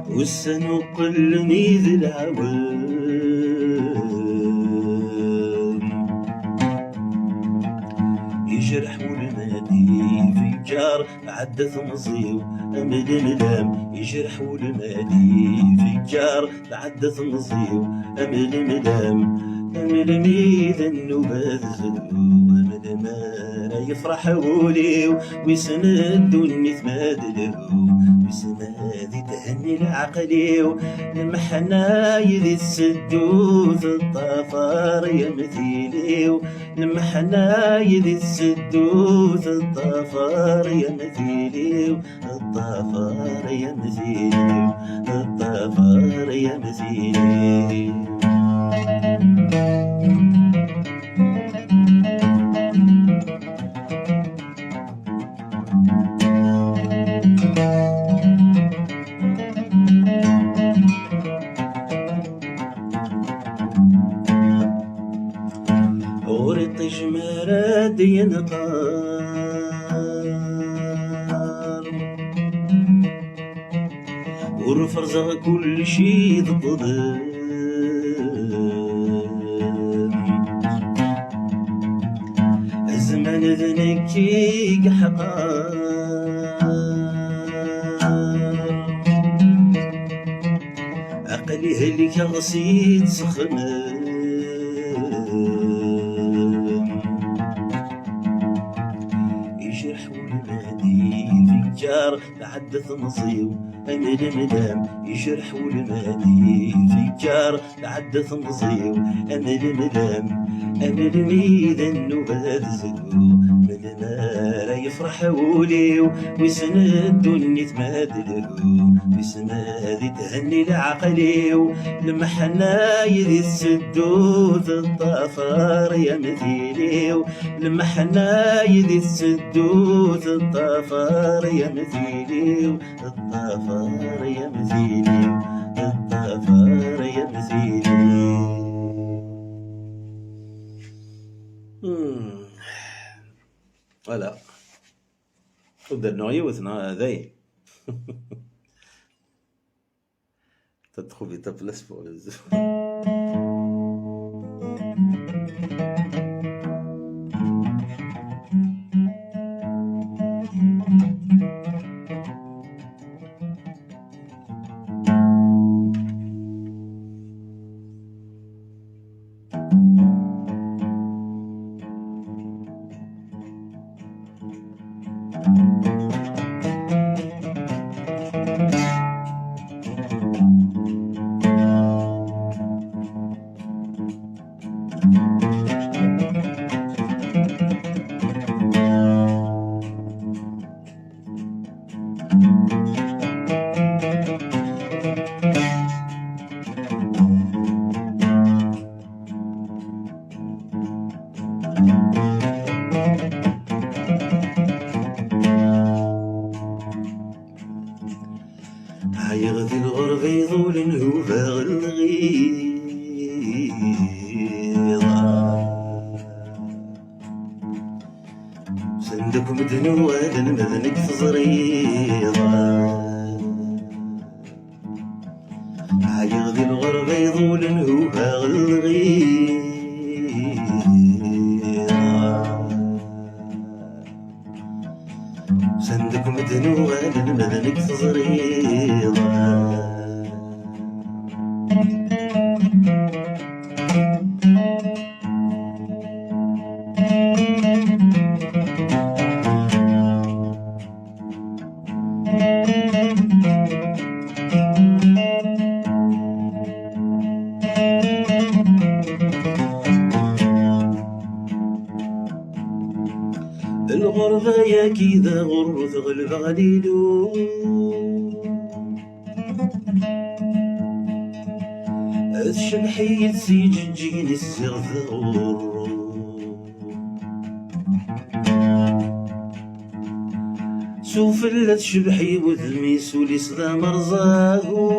والسنو قلني ذي العوام يجرح والمادي في جار عدث مصيو أمل ملام يجرح والمادي في جار عدث مصيو أمل ملام ميد النوبة ومد ما يفرح وليو ويسندوني ثمادلو ويسنادي تهني العقليو المحنا يدي تسدو في الطفار يا مثيليو المحنا يدي تسدو في الطفار يا مثيليو الطفار يا مثيليو الطفار يا مثيليو نعطي جمال ينقار ورفرزغ كل شي ضد الزمان ذنكي حقار عقلي هلك غسيت سخمام يجرح والمادي فجار لعدث مصيو أمل مدام يجرح والمادي فجار لعدث مصيو أمل مدام أمل ميدا النبات زلو من نار يفرح وليو ويسند ونتمادلو ويسماد تهني لعقليو لما حنا يدي السدوث الطفار يا مثيليو لما حنا يدي السدوث الطفار يا مثيليو الطفار يا مثيليو الطفار يا مثيليو. Voilà. ودرنا يوثنا هذاي. T'as trouvé ta place pour les autres. يغذي الغرب يظول الهوفا الغيضة صندوق مدنو هذا المذنك تزريضة يغذي الغرب يظول الهوفا الغيضة صندوق مدنو هذا المذنك تزريضة الغربة يا كيدا غرو تغلب غليلو الشبحية تسيج تجيني الزغذغور سوف لا تشبحي وذميس ولي صدا مرزاهو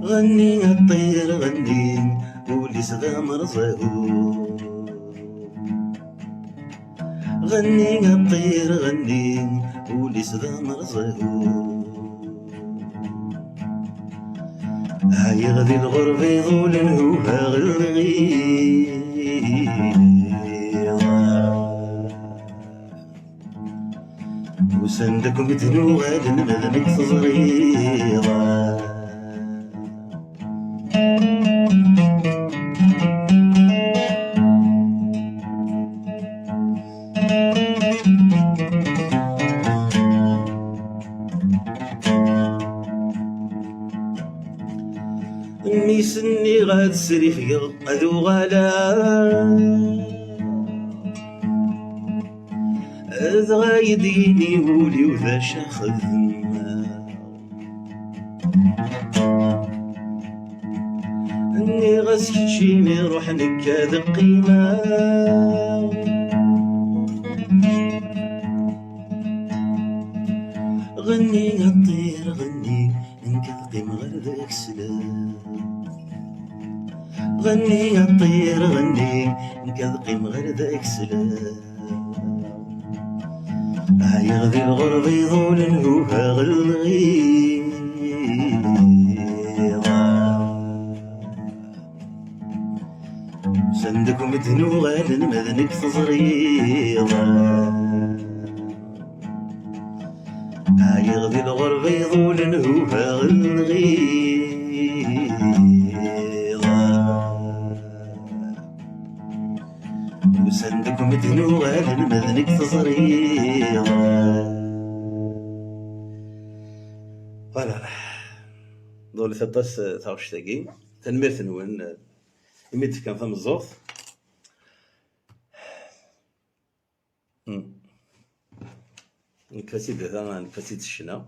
غني الطير غني ولي صدا مرزاهو غني الطير غني ولي صدا مرزاهو هاي غدي الغرب يظول الهوها غلغيضة وسندك متنو غاد المذنك تزريضة ميسني غاد سري في قدو غالا أذغا يديني ولي وذا شاخذ اني غسكتشيني روح نكاد قيمة غني الطير غني نكاد قيمة غير ذاك سلام غني يا الطير غني نكذقي مغير ذاك سلام يغذي الغرب يظول نهوها غلغيضة سندك مدنو غال مذنك تزريضة يغذي الغرب يظول نهوها غلغيضة وسندك مدنو غال مذنك تزريضة. فوالا دولي ثلاث تاوش تاقي تنمير ثنون يميت كان ثم الزوث نكفاسيد ثما نكفاسيد الشنا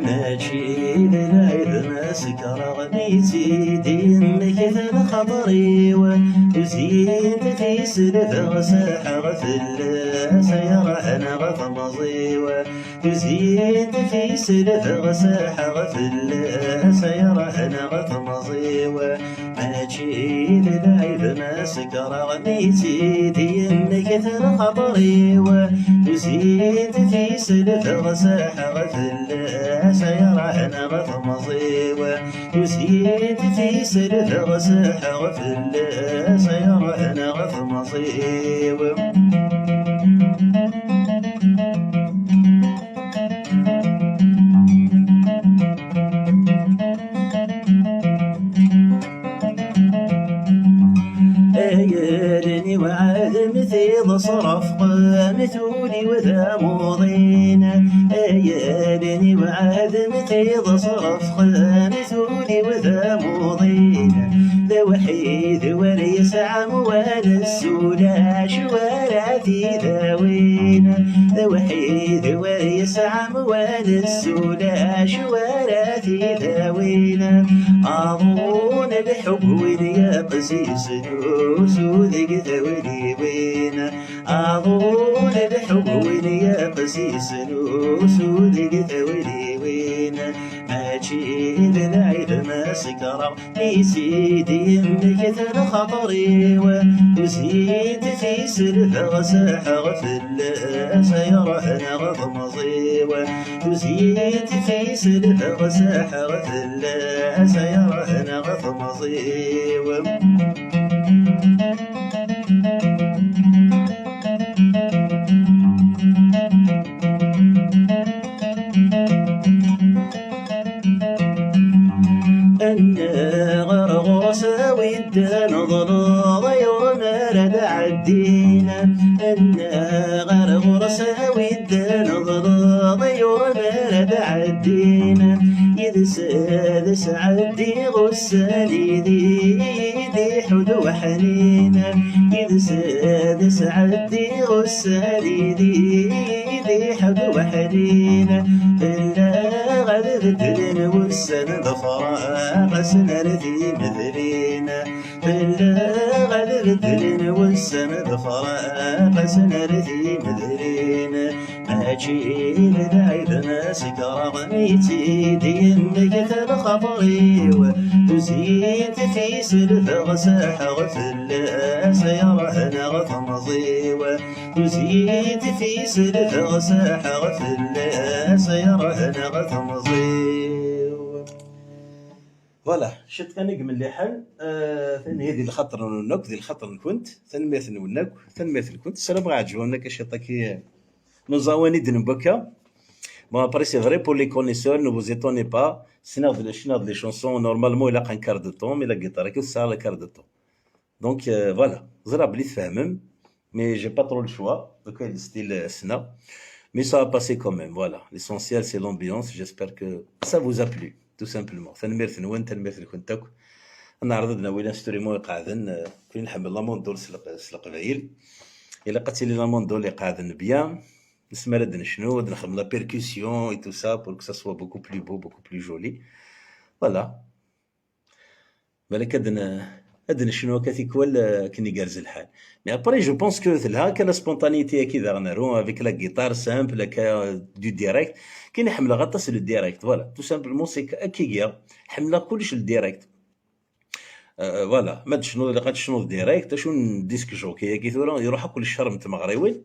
ماشي للعيد ما سكر غنيتي دينك ثم خطري وزينت في سلف غساحة غفل سيارة أنا غفمزي وزينت في سلف غساحة غفل سيارة أنا غفمزي ماشي للعيد ما سكر غنيتي دينك ثم خطري وزينت في سلف غساحة غفل سيارة أنا غفمزي وزيد في سلف غساحة غفل سيارة أنا غفمزي أيالني وعاد مثيل صرف قامتوني وذا موضين أيالني وعاد مثيل صرف قامتوني وذا موضين ذا وحيد وليس عموان السولا شواراتي ذاوين ذا وحيد وليس عموان السولا شواراتي ذاوين أظن الحب ويا قسيس سودك ذولي وين أظن الحب ويا قسيس سودك ذولي وين ماشي للعيد ما سكر سيدي انك ثنا خطري وزيد في سلف غساحة غفل سيارة أنا غضمزي وزيد في سلف غساحة غفل سيارة أنا غضمزي نظر يوم رد عدينا أنا غرغرسة ويدا نظر يوم رد عدينا يدس عدي غسالي دي حد وحنينا يدس عدي غسالي دي حد وحنينا إلا غدت لنا والسنة ضفراء سنرتي مثلينا إلا غدت لنا والسنة ضفراء سنرتي مثلينا ماشي للعيد ما سكر غنيتي دينك ثنا خطري وزيد في سلف غساحة غفل سيارة أنا غفمزي وزيد في سلف غساحة غفل سيارة أنا غفمزي فوالا شت كان من اللي حل ثاني هذه الخطر نك ذي الخطر كنت ثاني مثل ونك ثاني مثل كنت السلام عجبونا كشطاكي نزاوني دنبكا. Bon, après, c'est vrai pour les connaisseurs, ne vous étonnez pas. Sinon, les chansons, normalement, il a un quart de temps, mais la guitare, que ça a le quart de temps. Donc, voilà. Zrab li tfahmem, mais j'ai pas trop le choix. Donc, le style Sna. Mais ça a passé quand même, voilà. L'essentiel, c'est l'ambiance. J'espère que ça vous a plu, tout simplement. تنميرت نوان تنميرت الكنتاك. أنا عرضنا وين انستوريمون قاعدين كل نحمل لامون دول القبايل. إلا قتلي لامون دول قاعدين بيان. نسمع ردنا شنو نخدم لا بيركوسيون اي تو سا بور كو سا سوا بوكو بلو بو بوكو بلو جولي. فوالا بالك ادنا شنو كاتيك ولا كني جارز الحال. مي ابري جو بونس كو لها كان سبونتانيتي كذا غنرو افيك لا غيتار سامبل كا دو ديريكت كاين حمله غطاس للديريكت. فوالا تو سامبلمون سي كيكيا حمله كلش للديريكت. فوالا ما شنو لقات شنو ديريكت شنو ديسك جوكي كي ثورا يروح كل الشهر مغريوي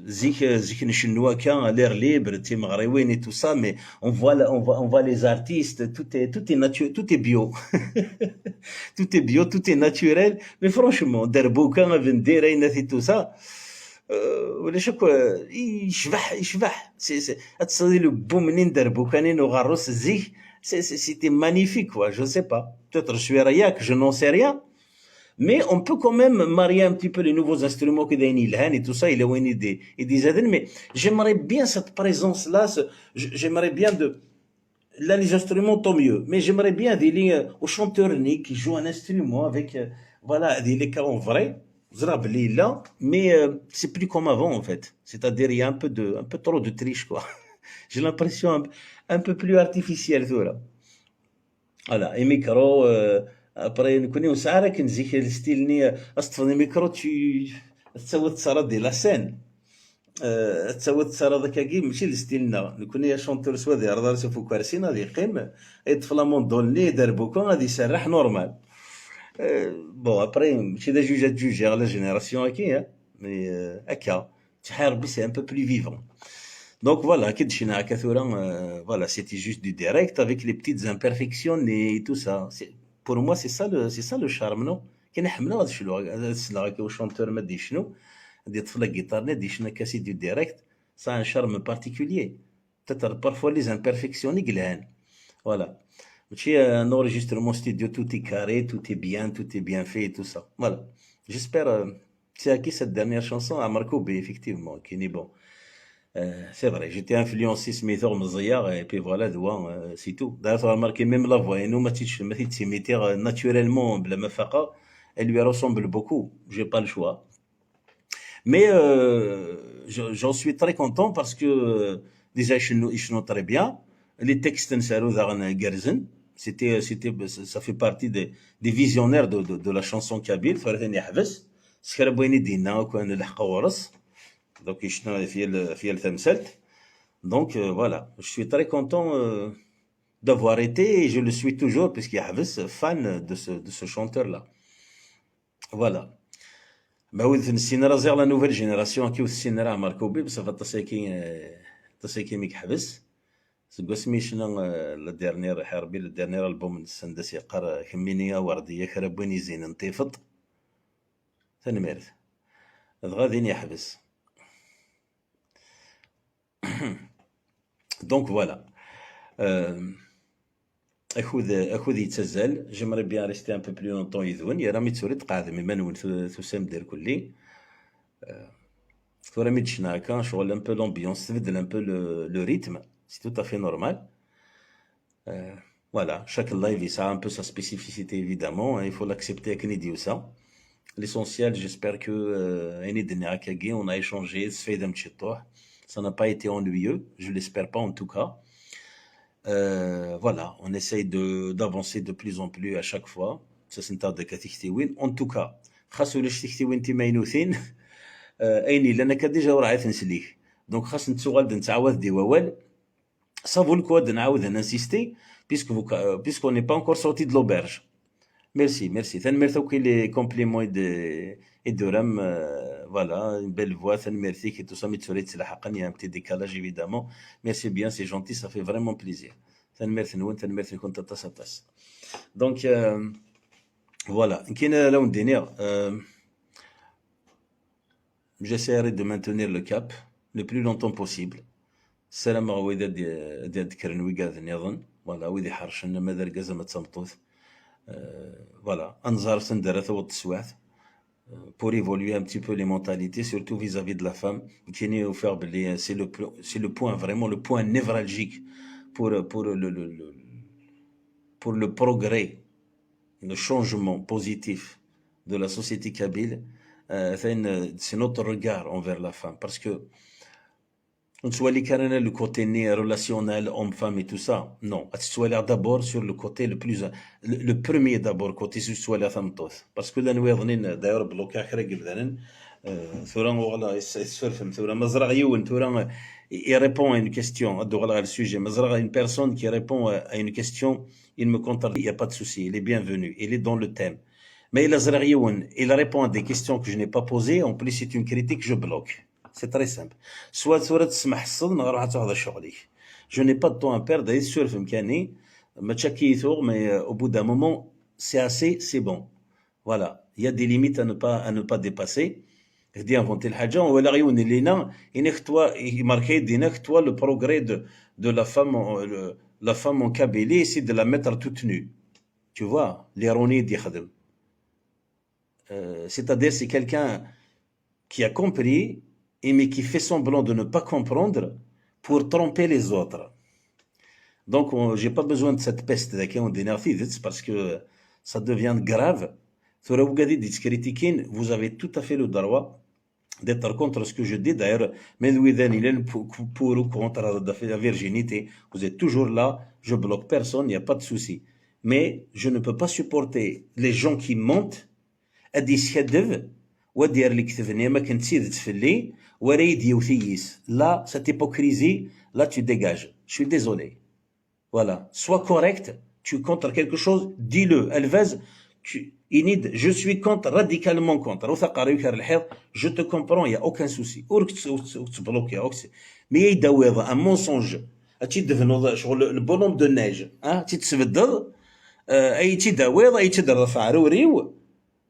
زيك نشنوا كان l'air libre تي مغريوين et tout ça mais on voit les artistes tout est nature tout est bio tout est bio tout est naturel mais franchement دربوكا ما بنديرين في tout ça ولا شكو يشبح سي تصدي لو بو منين دربوكانين وغروس زيك c'était magnifique quoi je sais pas peut-être je suis rayak je n'en sais rien. Mais on peut quand même marier un petit peu les nouveaux instruments que Daniel Han et tout ça, il a une idée. Il disait, mais j'aimerais bien cette présence-là, j'aimerais bien là, les instruments, tant mieux. Mais j'aimerais bien des lignes aux chanteurs Nick qui jouent un instrument avec, voilà, des cas en vrai. Là, mais c'est plus comme avant, en fait. C'est-à-dire, il y a un peu trop de triche, quoi. J'ai l'impression un peu plus artificiel, tout là. Voilà, et micro, après نكوني وسعره كنزيك الستيل ني اصطفني ميكرو تسوى تصرد ديال لا سين تسوى تصرد كاكي ماشي الستيلنا نكوني شونتور سوادي راه سوفو كارسين غادي يقيم يطفى لامون دولني دربوكا غادي يسرح نورمال. بون ابري ماشي دا جوجي على جينيراسيون هكي مي هكا تحيا ربي سي ان بو بلو فيفون. Donc voilà, كدشينا هكا ثورا voilà c'était juste du direct avec les petites imperfections et tout ça. Pour moi, c'est ça le charme, non? كاين حمله غادي شنو السلا كي شونتور ما دي شنو غادي يطفي لا غيتار دي شنو كاسي دو ديريكت سا ان شارم بارتيكولير peut-être parfois les imperfections يقلهان. Voilà. ماشي un enregistrement studio tout est carré, tout est bien fait et tout ça. Voilà. J'espère c'est à qui cette dernière chanson a marqué effectivement qui est bon. C'est vrai, j'étais influencé Smith Mzia et puis voilà, c'est tout. D'ailleurs, tu as remarqué même la voix, et nous, Smith naturellement, elle lui ressemble beaucoup. J'ai pas le choix. Mais j'en suis très content parce que déjà, ils chantent très bien. Les textes, ça fait partie des visionnaires de la chanson kabyle. Donc, donc voilà, je suis très content d'avoir été et je le suis toujours puisqu'il y a fan de ce chanteur-là. Voilà. Bah oui, c'est la nouvelle génération qui aussi n'a marqué بي بصفة تصيكي ميك حبس. سقسمي شنو la dernière حربي le dernier album السندسي قرا كمينية وردية كربوني زين نطيفط. ثاني ميرث. غادي يحبس. Donc voilà. أخذ يتسزل. J'aimerais bien rester un peu plus longtemps يذون. يا رامي تسوري تقاعد من نون ثسام دير كلي. ثورا ميتشنا هكا شغل un peu l'ambiance تبدل un peu le rythme. C'est tout à fait normal. Voilà. Chaque live ça a un peu sa spécificité évidemment. Il faut l'accepter كني ديو ça. L'essentiel, j'espère que on a échangé, ça n'a pas été ennuyeux, je l'espère pas en tout cas. Voilà, on essaye d'avancer de plus en plus à chaque fois. Ça c'est un tas de كتكتوين. En tout cas, خاصو لي تكتوين تيماينوثين ايني لأن كديجا وراه نسليه. Donc خاص نتسوغال نتعاود دي ووال. Ça vaut le coup de نعاود insister puisqu'on n'est pas encore sorti de l'auberge. Merci. Merci beaucoup les compliments et de Ram. Voilà, une belle voix. Merci que tout ça, il y a un petit décalage évidemment. Merci bien, c'est gentil, ça fait vraiment plaisir. تنميرت نون تنميرت كنت تصطس دونك فوالا كاين لون دينير j'essaierai de maintenir le cap le plus longtemps possible. السلام غويدا ديال ذكر نويكاد نظن فوالا ويدي حرشن ماذا ركازا ما تسمطوث فوالا انزار سندر ثوت السواث pour évoluer un petit peu les mentalités, surtout vis-à-vis de la femme. C'est le point, vraiment le point névralgique pour le progrès, le changement positif de la société kabyle. C'est notre regard envers la femme. Parce que on soit les carrément le côté relationnel, homme-femme et tout ça. Non. Soit là d'abord sur le côté le premier d'abord, côté soit la femme tous. Parce que là, nous avons d'ailleurs bloqué à Khreg Bdanen. Thouran, voilà, Thouran Mazraïoun, Thouran, il répond à une question, à le sujet. Mazra, une personne qui répond à une question, il me contredit, il n'y a pas de souci, il est bienvenu, il est dans le thème. Mais il répond à des questions que je n'ai pas posées, en plus c'est une critique, je bloque. C'est très simple. Soit je n'ai pas de temps à perdre, mais au bout d'un moment, c'est assez, c'est bon. Voilà. Il y a des limites à ne pas dépasser. Je dis inventer le hadja, on va le progrès de la femme en Kabylie, c'est de la mettre toute nue. Tu vois, l'ironie d'Ikhadem. C'est-à-dire, c'est quelqu'un qui a compris, mais qui fait semblant de ne pas comprendre pour tromper les autres. Donc, j'ai pas besoin de cette peste parce que ça devient grave. Vous avez tout à fait le droit d'être contre ce que je dis. D'ailleurs, pour ou contre la virginité, vous êtes toujours là, je bloque personne, il n'y a pas de souci. Mais je ne peux pas supporter les gens qui mentent à des ودير لك ثفني ما كنت تسيد تفلي وريد يوثيس لا cette hypocrisie là tu dégages je suis désolé voilà sois correct tu es contre quelque chose dis-le Elvez je suis contre radicalement contre je te comprends il y a aucun souci mais il y a un mensonge le bonhomme de neige tu te سبدل اي تداويض اي تدرى فعروريو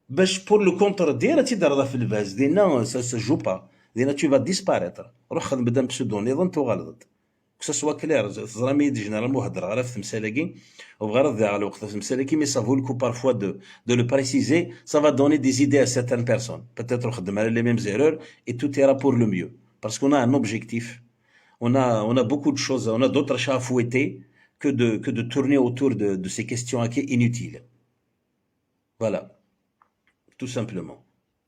باش pour le contredire تيدرى في الباز دينا ça joue pas دينا tu vas disparaître روح خدم بدم بسودونيض تغلط que ça soit clair تزرى ميد جينيرالمون هضر غير في تمسالاكي وبغير تضيع على الوقت في تمسالاكي mais ça vaut le coup parfois de le préciser ça va donner des idées à certaines personnes peut-être خدم على les mêmes erreurs et tout ira pour le mieux parce qu'on a un objectif on a beaucoup de choses on a d'autres chats à fouetter que de tourner autour de ces questions inutiles voilà tout simplement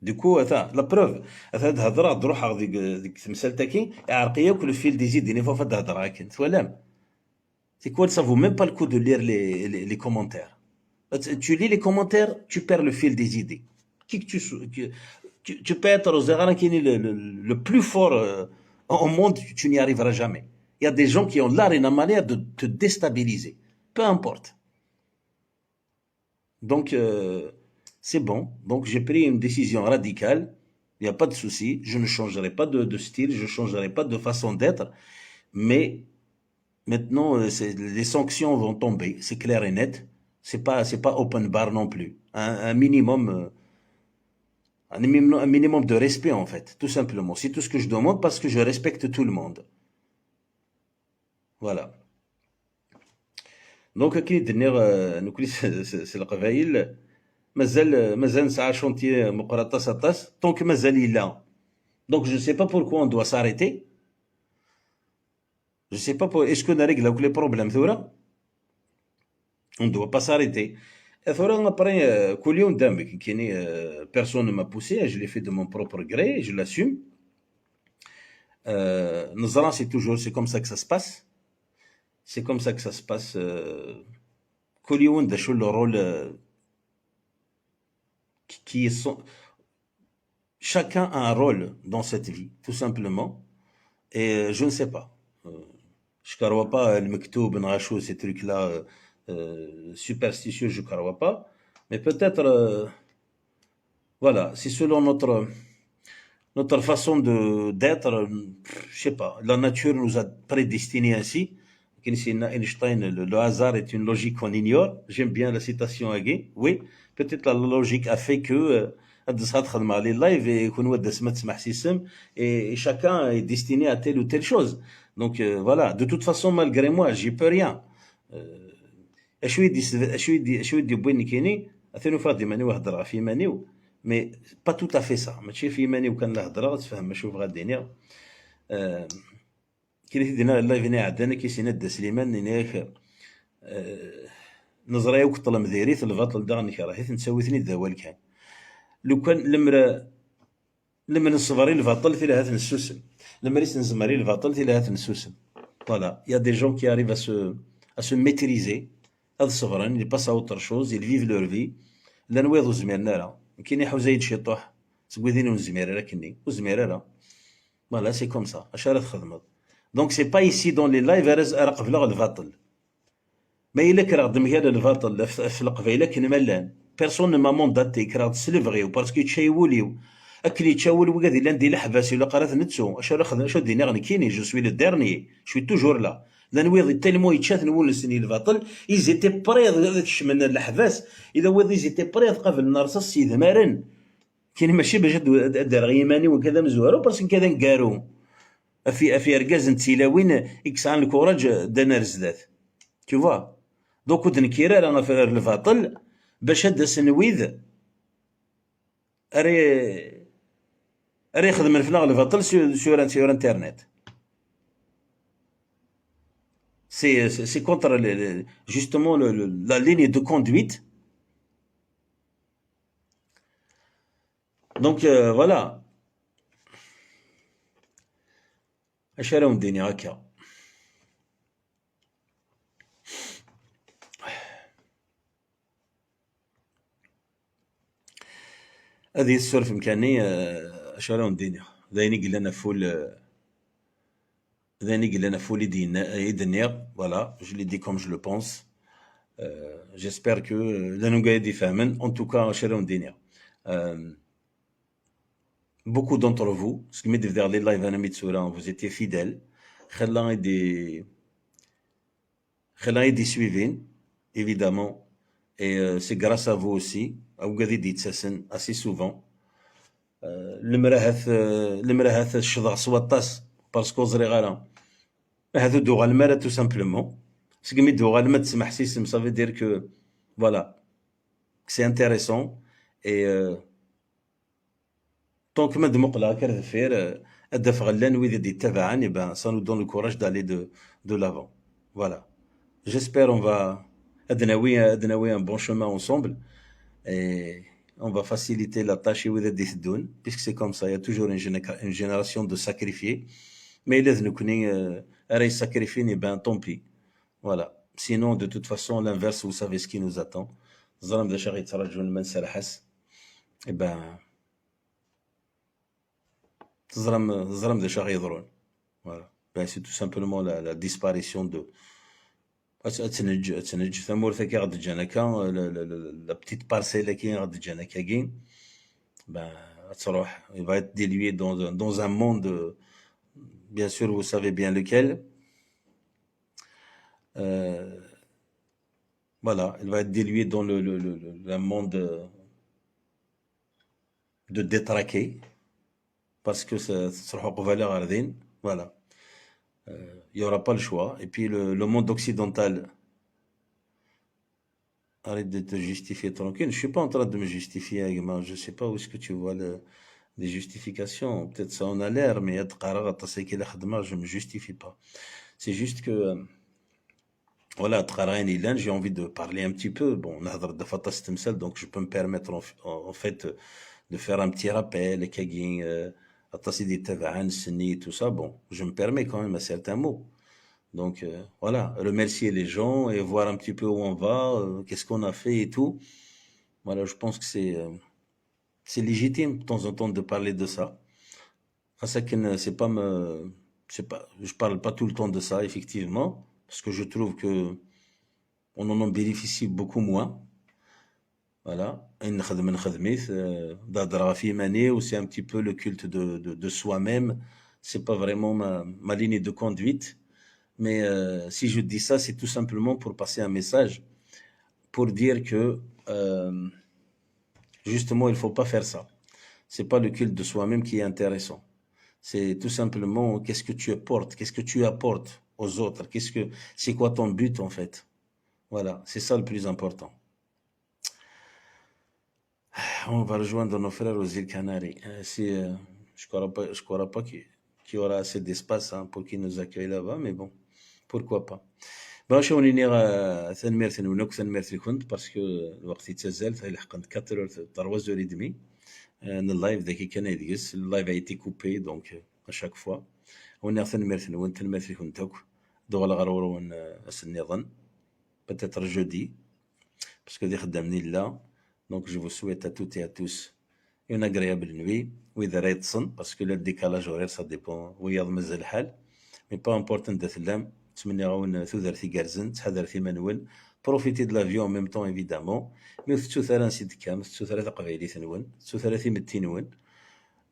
du coup la preuve تهضر تروح ديك تمثالتكي عرقيه وكل فيل دي زيد نيفو تهضر كنت ولا c'est quoi ça vaut même pas le coup de lire les commentaires tu lis les commentaires tu perds le fil des idées qui que tu peux être aux erreurs qui est le plus fort au monde tu n'y arriveras jamais il y a des gens qui ont l'art et la manière de te déstabiliser peu importe donc c'est bon. Donc, j'ai pris une décision radicale. Il n'y a pas de souci. Je ne changerai pas de style. Je ne changerai pas de façon d'être. Mais maintenant, les sanctions vont tomber. C'est clair et net. C'est pas open bar non plus. Un minimum de respect, en fait. Tout simplement. C'est tout ce que je demande parce que je respecte tout le monde. Voilà. Donc, c'est le réveil. مازال نسعى شونتي مقرطاس طاس دونك مازال يلا دونك جو سي با بوركوا on doit s'arrêter je sais pas est-ce qu'on a réglé les problèmes ثورة on doit pas s'arrêter ثورة après كل يوم دامك كايني personne ne m'a poussé je l'ai fait de mon propre gré je l'assume نزران c'est comme ça que ça se passe كل يوم داشو le rôle chacun a un rôle dans cette vie tout simplement et je ne sais pas je ne crois pas le mektoub n'rachou ces trucs là superstitieux je ne crois pas mais peut-être voilà c'est selon notre façon d'être je sais pas la nature nous a prédestinés ainsi Einstein, le hasard est une logique qu'on ignore. J'aime bien la citation à Guy. Oui, peut-être la logique a fait que les lives et chacun est destiné à telle ou telle chose. Donc voilà, de toute façon, malgré moi, j'y peux rien. شوي دي بوين كيني اثنو فادي ماني وهضر في مانيو مي با تو تافي صا ماشي في مانيو كان الهضره تفهم شوف غادينيا كي دينا اللايف هنا عندنا كيسينا دا سليمان نياك نزرا وقت مديريت الباطل دا نكراهيت نسوي ثني ذوال كان لو كان لما نصبري الباطل في هذا السوسن لما ريس نزمري الباطل في هذا السوسن فوالا يا دي جون كي arrivent à se maîtriser هذا الصبران ils passent à autre chose ils vivent leur vie لا نويض زميرنا راه كاين يحو زايد شيطوح سكويدين وزمير راه كني وزمير راه فوالا سي كوم سا اش راه تخدمض دونك سي با ايسي دون لي لايف راه قبله الباطل ما الا كرا دمكال الباطل في القبيله كن ملان بيرسون ما مونداتي كرا تسلفغيو باسكو تشايوليو اكلي تشاول وكادي لا ندير الحباس ولا قرات نتسو اش راه خدم اش دينا غني كيني جو سوي لو ديرني شوي توجور لا لا نويض تالمو يتشات نقول السنين الباطل يزيتي بريض هذاك الشمن الحباس اذا ويض يزيتي بريض قبل نرصص سيد مارن كاين ماشي باش دار غيماني وكذا مزوارو باسكو كذا نكارو في اركاز نتيلاوين اكس عن الكوراج دانا رزدات تو فوا دوك ود نكيرا رانا في الباطل باش هدا سنويذ اري يخدم الفلاغ الباطل سور انترنت c'est contre justement la ligne de conduite. Donc voilà. اش راهم نديني هكا هذه السولف مكاني اش راهم نديني دايني قال لنا فول voilà, je l'ai dit comme je le pense. J'espère que nous gagnons fahmen. En tout cas, beaucoup d'entre vous, ce qui m'est de faire les lives, vous étiez fidèles. Des suivants, évidemment. Et c'est grâce à vous aussi. Vous avez dit ça assez souvent. المراهث الشضع سوطاس باسكو زريغالا هذا دوغال مالا تو سامبلومون سكمي دوغال ما تسمح سيسم سافي دير كو فوالا سي انتريسون اي طونك ما دمقلا كر ذفير ادف غلان ويدي دي تبعان يبان سا نو دون لو كوراج دالي دو لافون فوالا جيسبر اون فا ادناوي ان بون شومان انصومبل اي on va faciliter la tâche puisque c'est comme ça, il y a toujours une génération de sacrifiés. Mais les nous sacrifiés, ben tant pis. Voilà. Sinon, de toute façon, l'inverse, vous savez ce qui nous attend. Et ben, voilà. Ben, c'est tout simplement la disparition de تنج ثمورثا كي غاد تجانا كا لا بتيت بارسيل كي غاد تجانا كاين تروح il va être dilué dans un monde bien sûr vous savez bien lequel voilà il va être dilué dans le monde de détraqué parce que ça sera pour valeur ardine voilà il n'y aura pas le choix. Et puis le monde occidental, arrête de te justifier tranquille. Je ne suis pas en train de me justifier, je ne sais pas où est-ce que tu vois des justifications. Peut-être ça en a l'air, mais je ne me justifie pas. C'est juste que, voilà, j'ai envie de parler un petit peu. Bon, donc je peux me permettre en fait de faire un petit rappel. Tout ça, bon, je me permets quand même à certains mots. Donc, voilà, remercier les gens et voir un petit peu où on va, qu'est-ce qu'on a fait et tout. Voilà, je pense que c'est légitime de temps en temps de parler de ça. Je parle pas tout le temps de ça, effectivement, parce que je trouve que on en bénéficie beaucoup moins. Voilà, c'est un petit peu le culte de soi-même. C'est pas vraiment ma ligne de conduite. Mais si je dis ça, c'est tout simplement pour passer un message, pour dire que justement, il ne faut pas faire ça. C'est pas le culte de soi-même qui est intéressant. C'est tout simplement qu'est-ce que tu apportes, qu'est-ce que tu apportes aux autres, c'est quoi ton but en fait. Voilà, c'est ça le plus important. On va rejoindre nos frères aux îles Canaries. Je crois pas qu'il y aura assez d'espace pour qu'ils nous accueillent là-bas, mais bon, pourquoi pas. باش ونيني ثنميرث نونك ثنميرث كنت باسكو الوقت يتزال فيلحق 4 زوري دمي اللايف ذاك كان يدقس اللايف ايتي كوبي دونك اشاك فوا ونيغ ثنميرث نون ثنميرث كنت دوغ الغرور النظام peut-être jeudi parce que دي خدامني لا دونك جو فو سويت ا توت et à tous une agréable nuit واذا راه يتصن باسكو لا ديكالاج هورير سا ديبون وياض مازال الحال مي با امبورتانت دثلام نتمنى غون ثوثرثي كارزن تحضرثي منون بروفيتي د لافيون ميم طون ايفيدامون مي تثوثر نسيت كام تثوثر تقبايليت نون تثوثر متي نون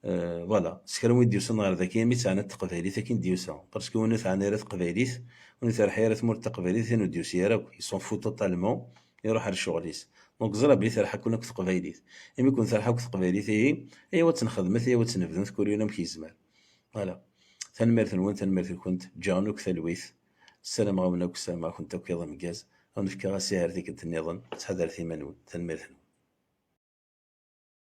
فوالا سكرا وين ديوسن غير ذاك مي تاعنا تقبايليت كاين ديوسا باسكو ون تاعنا راه تقبايليت ون تاع حيره مور تقبايليت نو ديوسي راك يسون فو توتالمون يروح على الشغليس دونك زرا بلي ترحك كونك تقبايليت ايمي كون ترحك تقبايليت ايوا تنخدمت ايوا تنبذن تكورينا مكيزمال فوالا ثنميرث نون ثنميرث كنت جانوك ثلويث السلام عليكم السلام كنت كيضا مكاز ونفكا ساهر ذيك النظام تحضر ثمانون ثنميرث